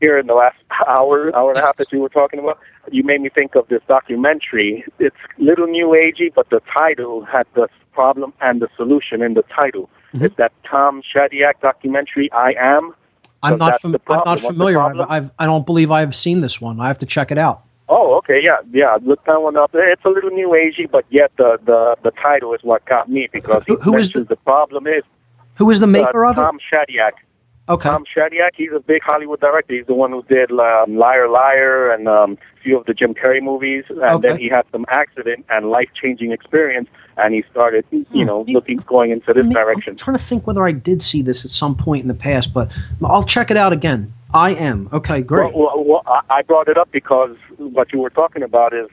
here in the last hour and a half that you were talking about, you made me think of this documentary. It's little new agey, but the title had the problem and the solution in the title. It's that Tom Shadyac documentary, I Am. I'm not I'm not familiar. I don't believe I've seen this one. I have to check it out. Oh, okay, yeah. Look that one up. It's a little new agey, but yet the title is what got me because the problem is. Who is the maker of Tom Shadyac. Okay. Tom Shadyac, he's a big Hollywood director. He's the one who did Liar Liar and a few of the Jim Carrey movies. And then he had some accident and life-changing experience, and he started, going into this direction. I'm trying to think whether I did see this at some point in the past, but I'll check it out again. I Am. Okay, great. Well, I brought it up because what you were talking about is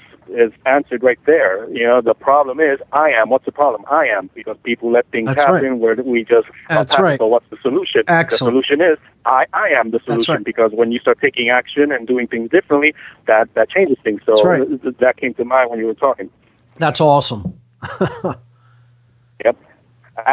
answered right there. The problem is I am. What's the problem? I am, because people let things happen where we just That's right. So what's the solution? Excellent. The solution is I am the solution, because when you start taking action and doing things differently, that changes things. So that came to mind when you were talking. That's awesome. Yep.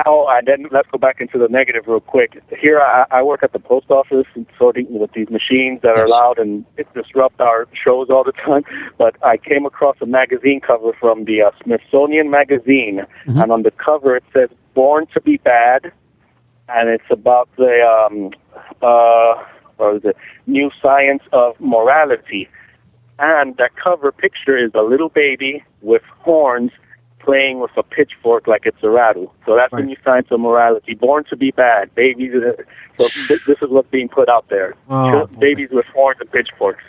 Oh, and then let's go back into the negative real quick. Here, I work at the post office, sorting with these machines that are loud and it disrupt our shows all the time. But I came across a magazine cover from the Smithsonian Magazine, and on the cover it says "Born to be Bad," and it's about the new science of morality. And that cover picture is a little baby with horns playing with a pitchfork like it's a rattle. So that's the new science of morality. Born to be bad. Babies. So this is what's being put out there. Babies with horns and pitchforks.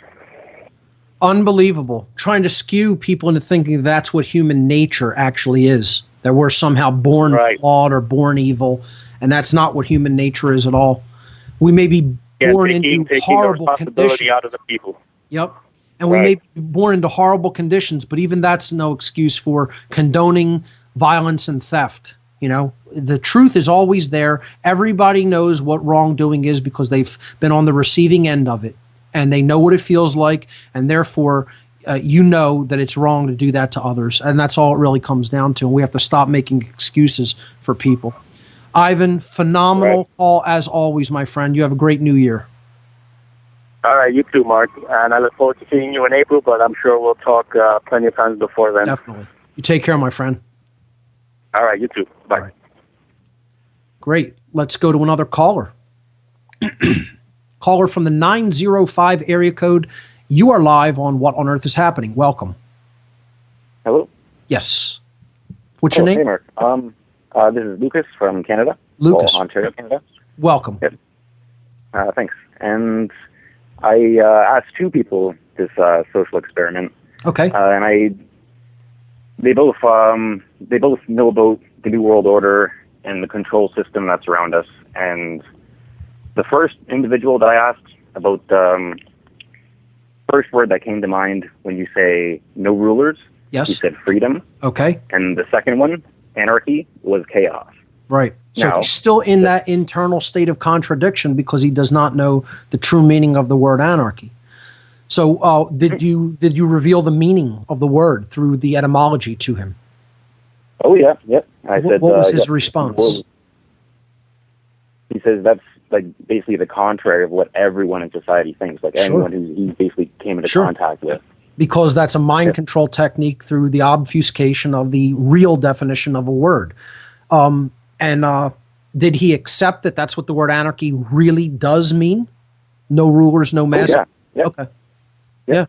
Unbelievable. Trying to skew people into thinking that's what human nature actually is. That we're somehow born flawed or born evil. And that's not what human nature is at all. We may be born into horrible conditions. Out of the people. Yep. And we may be born into horrible conditions, but even that's no excuse for condoning violence and theft. You know, the truth is always there. Everybody knows what wrongdoing is because they've been on the receiving end of it, and they know what it feels like, and therefore you know that it's wrong to do that to others. And that's all it really comes down to. And we have to stop making excuses for people. Ivan, phenomenal call as always, my friend. You have a great new year. All right, you too, Mark. And I look forward to seeing you in April, but I'm sure we'll talk plenty of times before then. Definitely. You take care, my friend. All right, you too. Bye. All right. Great. Let's go to another caller. Caller from the 905 area code. You are live on What on Earth is Happening. Welcome. Hello. Yes. What's your name? Hey, Mark. This is Lucas from Canada. Lucas. Ontario, Canada. Welcome. Yep. Thanks. And I asked two people this social experiment. Okay. And they both know about the New World Order and the control system that's around us. And the first individual that I asked about, first word that came to mind when you say no rulers, Yes. he said freedom. Okay. And the second one, anarchy, was chaos. Right. So Now, he's still in that internal state of contradiction because he does not know the true meaning of the word anarchy. So did you reveal the meaning of the word through the etymology to him? Oh, yeah, yep. I What said, was his yeah, response? well, he says that's like basically the contrary of what everyone in society thinks, like Sure. anyone who he basically came into Sure. contact with. Because that's a mind control technique through the obfuscation of the real definition of a word. Did he accept that that's what the word anarchy really does mean? No rulers, no masters? Oh, yeah. Yep. Okay. Yeah.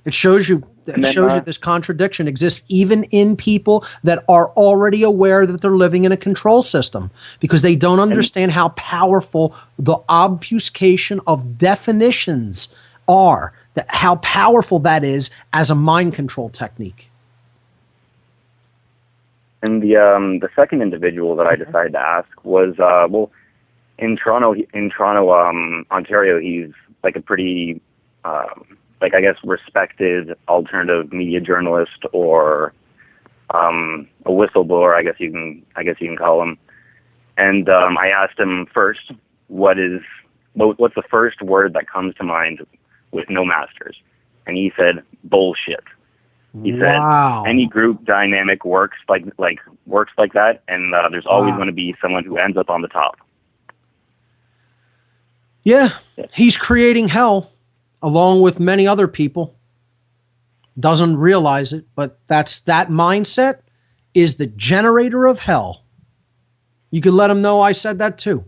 It shows you this contradiction exists even in people that are already aware that they're living in a control system because they don't understand how powerful the obfuscation of definitions are, how powerful that is as a mind control technique. And the second individual that I decided to ask was in Toronto, Ontario, he's like a pretty I guess respected alternative media journalist or a whistleblower. I guess you can call him. And I asked him first, what's the first word that comes to mind with no masters? And he said bullshit. He said any group dynamic works like that, and there's always going to be someone who ends up on the top. Yeah, he's creating hell along with many other people. Doesn't realize it, but that mindset is the generator of hell. You could let him know I said that too.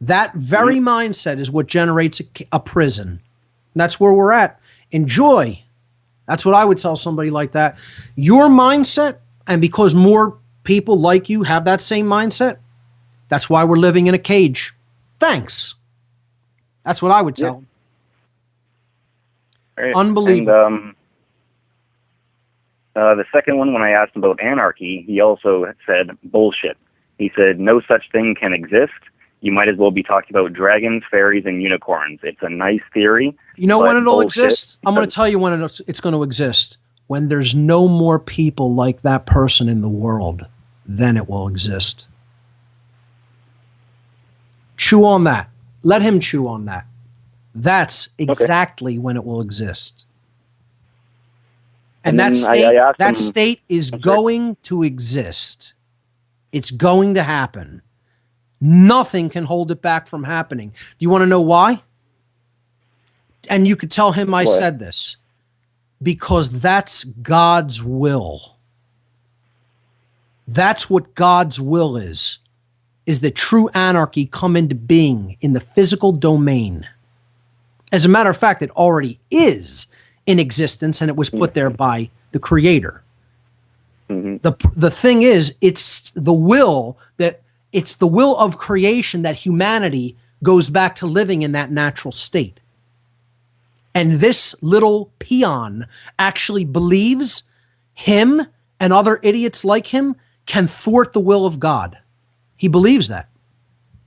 That very mindset is what generates a prison. And that's where we're at. Enjoy. That's what I would tell somebody like that. Your mindset, and because more people like you have that same mindset, that's why we're living in a cage. Thanks. That's what I would tell them. Right. Unbelievable. And the second one, when I asked him about anarchy, he also said bullshit. He said no such thing can exist. You might as well be talking about dragons, fairies, and unicorns. It's a nice theory. You know when it'll exist? I'm going to tell you when it's going to exist. When there's no more people like that person in the world, then it will exist. Chew on that. Let him chew on that. That's exactly when it will exist. And that state is going to exist. It's going to happen. Nothing can hold it back from happening. Do you want to know why? And you could tell him I said this. Because that's God's will. That's what God's will is that true anarchy come into being in the physical domain. As a matter of fact, it already is in existence, and it was put there by the Creator. Mm-hmm. The thing is, it's the will of creation that humanity goes back to living in that natural state. And this little peon actually believes him and other idiots like him can thwart the will of God. He believes that.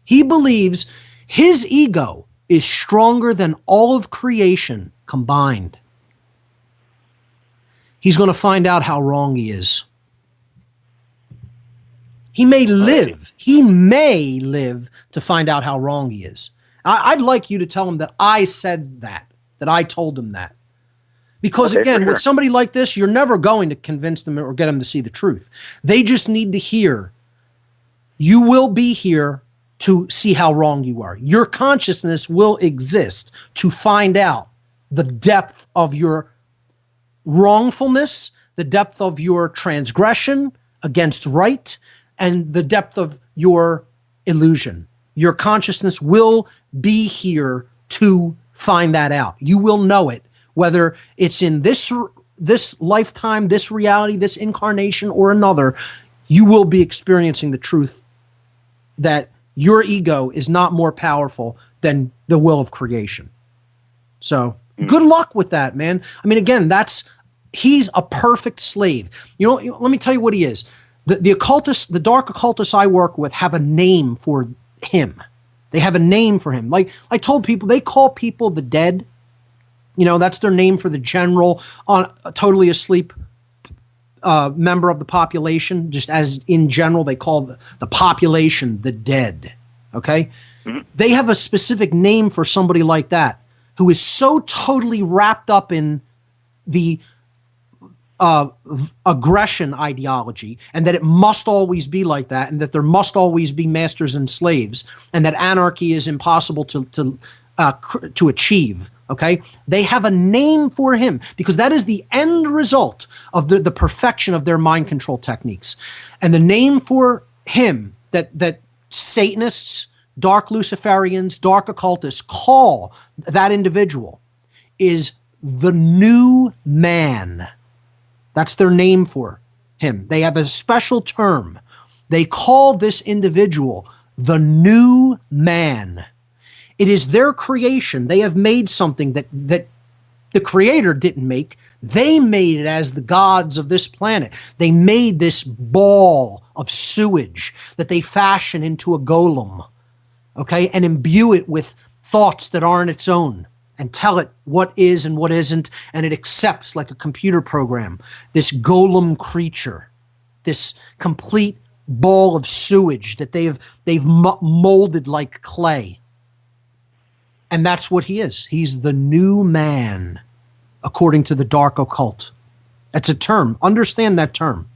He believes his ego is stronger than all of creation combined. He's going to find out how wrong he is. He may live. He may live to find out how wrong he is. I'd like you to tell him that I said that I told him that. Because again, with somebody like this, you're never going to convince them or get them to see the truth. They just need to hear, you will be here to see how wrong you are. Your consciousness will exist to find out the depth of your wrongfulness, the depth of your transgression against right, and the depth of your illusion. Your consciousness will be here to find that out. You will know it, whether it's in this lifetime, this reality, this incarnation, or another. You will be experiencing the truth that your ego is not more powerful than the will of creation. So good luck with that, man. I mean, again, he's a perfect slave. Let me tell you what he is. The occultists, the dark occultists I work with have a name for him. They have a name for him. Like I told people, they call people the dead. That's their name for the general, totally asleep member of the population. Just as in general, they call the population the dead. Okay? Mm-hmm. They have a specific name for somebody like that who is so totally wrapped up in the aggression ideology, and that it must always be like that, and that there must always be masters and slaves, and that anarchy is impossible to achieve. Okay, they have a name for him because that is the end result of the perfection of their mind control techniques, and the name for him that Satanists, dark Luciferians, dark occultists call that individual is the new man. That's their name for him. They have a special term. They call this individual the new man. It is their creation. They have made something that the creator didn't make. They made it as the gods of this planet. They made this ball of sewage that they fashion into a golem, okay, and imbue it with thoughts that aren't its own, and tell it what is and what isn't, and it accepts like a computer program, this golem creature, this complete ball of sewage that they've molded like clay. And that's what he is. He's the new man, according to the dark occult. That's a term. Understand that term.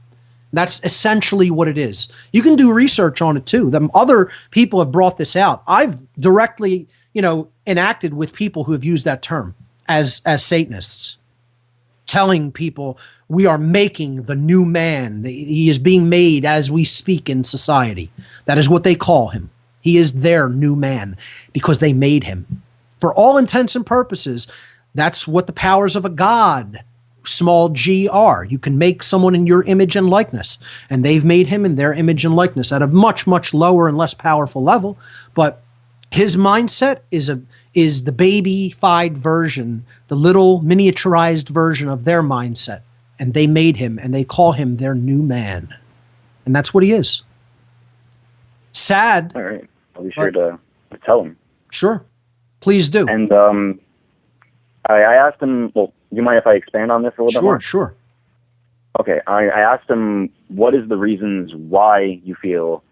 That's essentially what it is. You can do research on it too. Other people have brought this out. I've directly, enacted with people who have used that term as Satanists, telling people we are making the new man. He is being made as we speak in society. That is what they call him. He is their new man because they made him. For all intents and purposes, that's what the powers of a god, small g, are. You can make someone in your image and likeness, and they've made him in their image and likeness at a much, much lower and less powerful level. But his mindset is the baby-fied version, the little miniaturized version of their mindset. And they made him, and they call him their new man. And that's what he is. Sad. All right. I'll be sure to tell him. Sure. Please do. And I asked him, well, do you mind if I expand on this a little bit more? Sure. Okay. I asked him, what is the reasons why you feel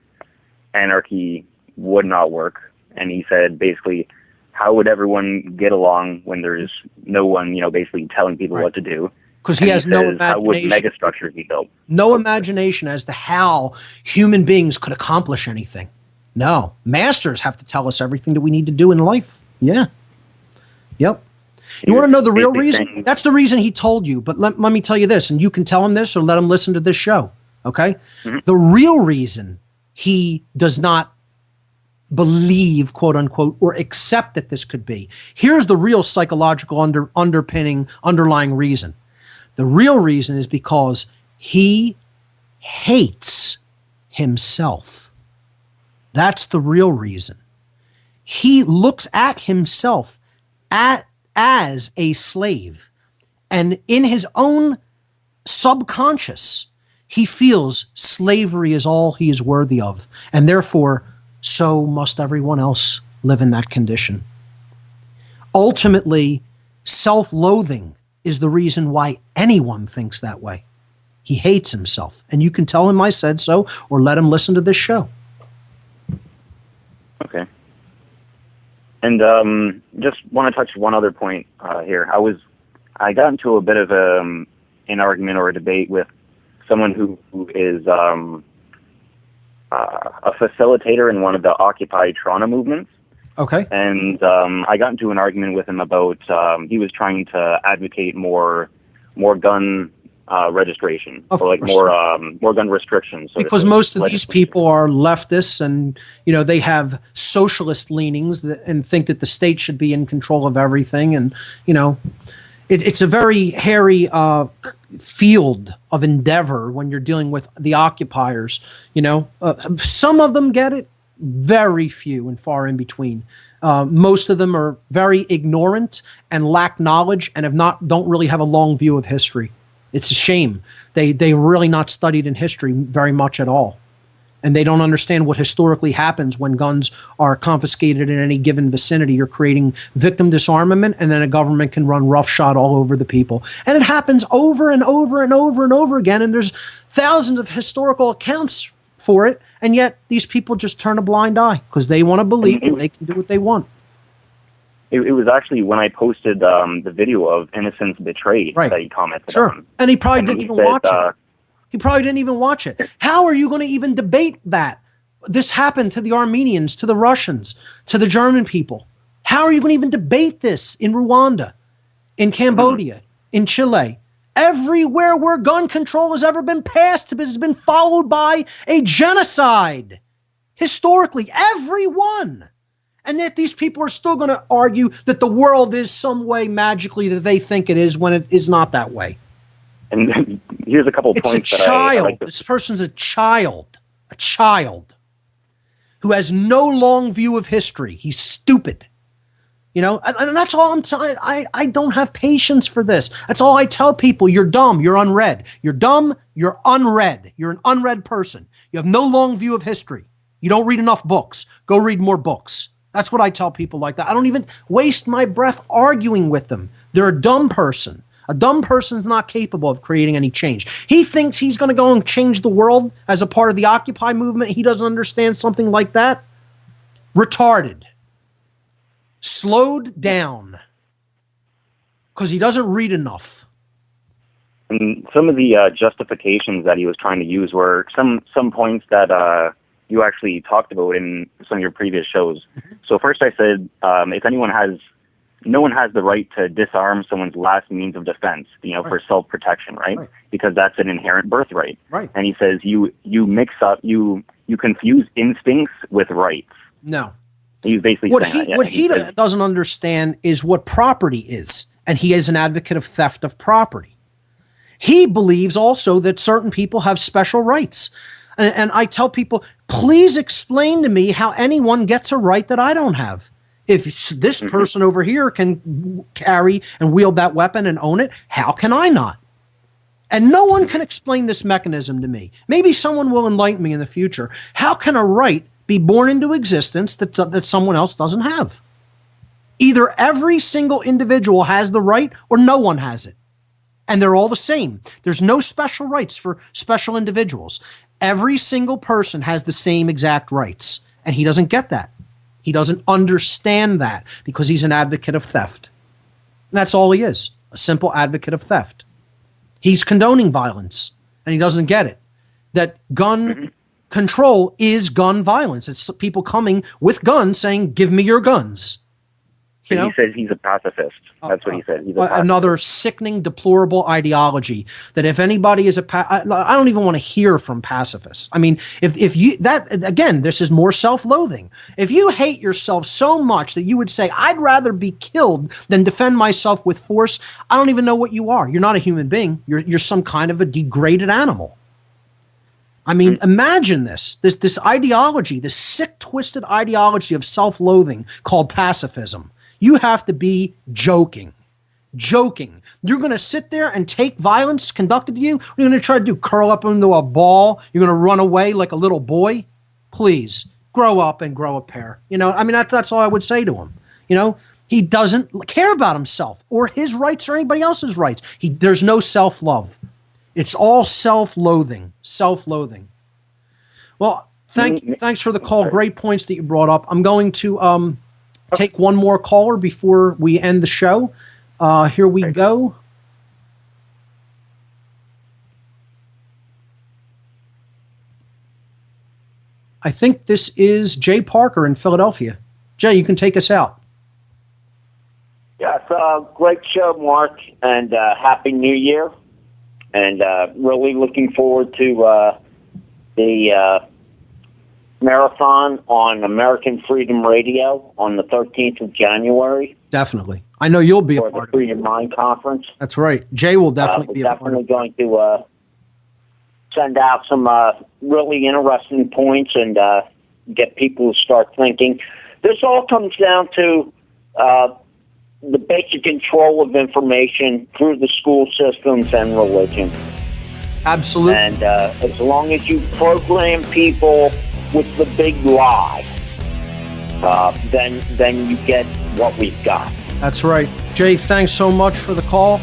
anarchy would not work? And he said, basically, how would everyone get along when there's no one, basically telling people what to do? Because he has no imagination. How would megastructures be built? No imagination as to how human beings could accomplish anything. No. Masters have to tell us everything that we need to do in life. Yeah. Yep. You want to know the real reason? That's the reason he told you. But let me tell you this, and you can tell him this or let him listen to this show. Okay? Mm-hmm. The real reason he does not believe, quote unquote, or accept that this could be. Here's the real psychological underlying reason. The real reason is because he hates himself. That's the real reason. He looks at himself as a slave, and in his own subconscious, he feels slavery is all he is worthy of, and therefore so must everyone else live in that condition. Ultimately, self-loathing is the reason why anyone thinks that way. He hates himself. And you can tell him I said so, or let him listen to this show. Okay. And just want to touch one other point here. I got into a bit of an argument or a debate with someone who is a facilitator in one of the Occupy Toronto movements. Okay. And I got into an argument with him about he was trying to advocate more gun registration, or like more gun restrictions. Because most of these people are leftists, and they have socialist leanings and think that the state should be in control of everything, and it's a very hairy field of endeavor when you're dealing with the occupiers. Some of them get it, very few and far in between. Most of them are very ignorant and lack knowledge and don't really have a long view of history. It's a shame. They really not studied in history very much at all. And they don't understand what historically happens when guns are confiscated in any given vicinity. You're creating victim disarmament, and then a government can run roughshod all over the people. And it happens over and over and over and over again, and there's thousands of historical accounts for it, and yet these people just turn a blind eye because they want to believe they can do what they want. It was actually when I posted the video of Innocence Betrayed that he commented on. And he probably didn't even watch it. He probably didn't even watch it. How are you going to even debate that? This happened to the Armenians, to the Russians, to the German people. How are you going to even debate this in Rwanda, in Cambodia, in Chile? Everywhere where gun control has ever been passed has been followed by a genocide. Historically, everyone. And yet these people are still going to argue that the world is some way magically that they think it is when it is not that way. And here's a couple of points. It's a child. This person's a child who has no long view of history. He's stupid. And that's all I'm telling. I don't have patience for this. That's all I tell people. You're dumb. You're unread. You're dumb. You're unread. You're an unread person. You have no long view of history. You don't read enough books. Go read more books. That's what I tell people like that. I don't even waste my breath arguing with them. They're a dumb person. A dumb person's not capable of creating any change. He thinks he's going to go and change the world as a part of the Occupy movement. He doesn't understand something like that. Retarded. Slowed down. Because he doesn't read enough. And some of the justifications that he was trying to use were some points that you actually talked about in some of your previous shows. So first I said, no one has the right to disarm someone's last means of defense, for self-protection, right? Because that's an inherent birthright. Right. And he says you confuse instincts with rights. No. He's basically saying what he doesn't understand is what property is, and he is an advocate of theft of property. He believes also that certain people have special rights. And I tell people, please explain to me how anyone gets a right that I don't have. If this person over here can carry and wield that weapon and own it, how can I not? And no one can explain this mechanism to me. Maybe someone will enlighten me in the future. How can a right be born into existence that someone else doesn't have? Either every single individual has the right or no one has it. And they're all the same. There's no special rights for special individuals. Every single person has the same exact rights. And he doesn't get that. He doesn't understand that because he's an advocate of theft. And that's all he is, a simple advocate of theft. He's condoning violence, and he doesn't get it. That gun control is gun violence. It's people coming with guns saying, give me your guns. He says he's a pacifist. That's what he said. He's another sickening, deplorable ideology that if anybody is I don't even want to hear from pacifists. I mean, if you, again, this is more self-loathing. If you hate yourself so much that you would say, I'd rather be killed than defend myself with force, I don't even know what you are. You're not a human being. You're some kind of a degraded animal. I mean, imagine this ideology, this sick, twisted ideology of self-loathing called pacifism. You have to be joking. You're going to sit there and take violence conducted to you? What are you going to try to do? Curl up into a ball? You're going to run away like a little boy? Please, grow up and grow a pair. That's all I would say to him. He doesn't care about himself or his rights or anybody else's rights. There's no self-love. It's all self-loathing. Self-loathing. Well, thanks for the call. Great points that you brought up. I'm going to take one more caller before we end the show. Here we go. I think this is Jay Parker in Philadelphia. Jay, you can take us out. Yes, great show, Mark, and Happy New Year. And really looking forward to the marathon on American Freedom Radio on the 13th of January. Definitely. I know you'll be a part of the Freedom Mind Conference. That's right. Jay will definitely be a part of it. We're definitely going to send out some really interesting points and get people to start thinking. This all comes down to the basic control of information through the school systems and religion. Absolutely. And as long as you program people with the big lie, then you get what we've got. That's right. Jay, thanks so much for the call.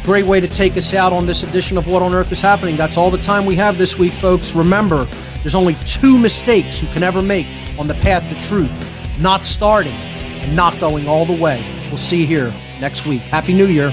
Great way to take us out on this edition of What on Earth is Happening. That's all the time we have this week, folks. Remember, there's only 2 mistakes you can ever make on the path to truth: not starting and not going all the way. We'll see you here next week. Happy New Year.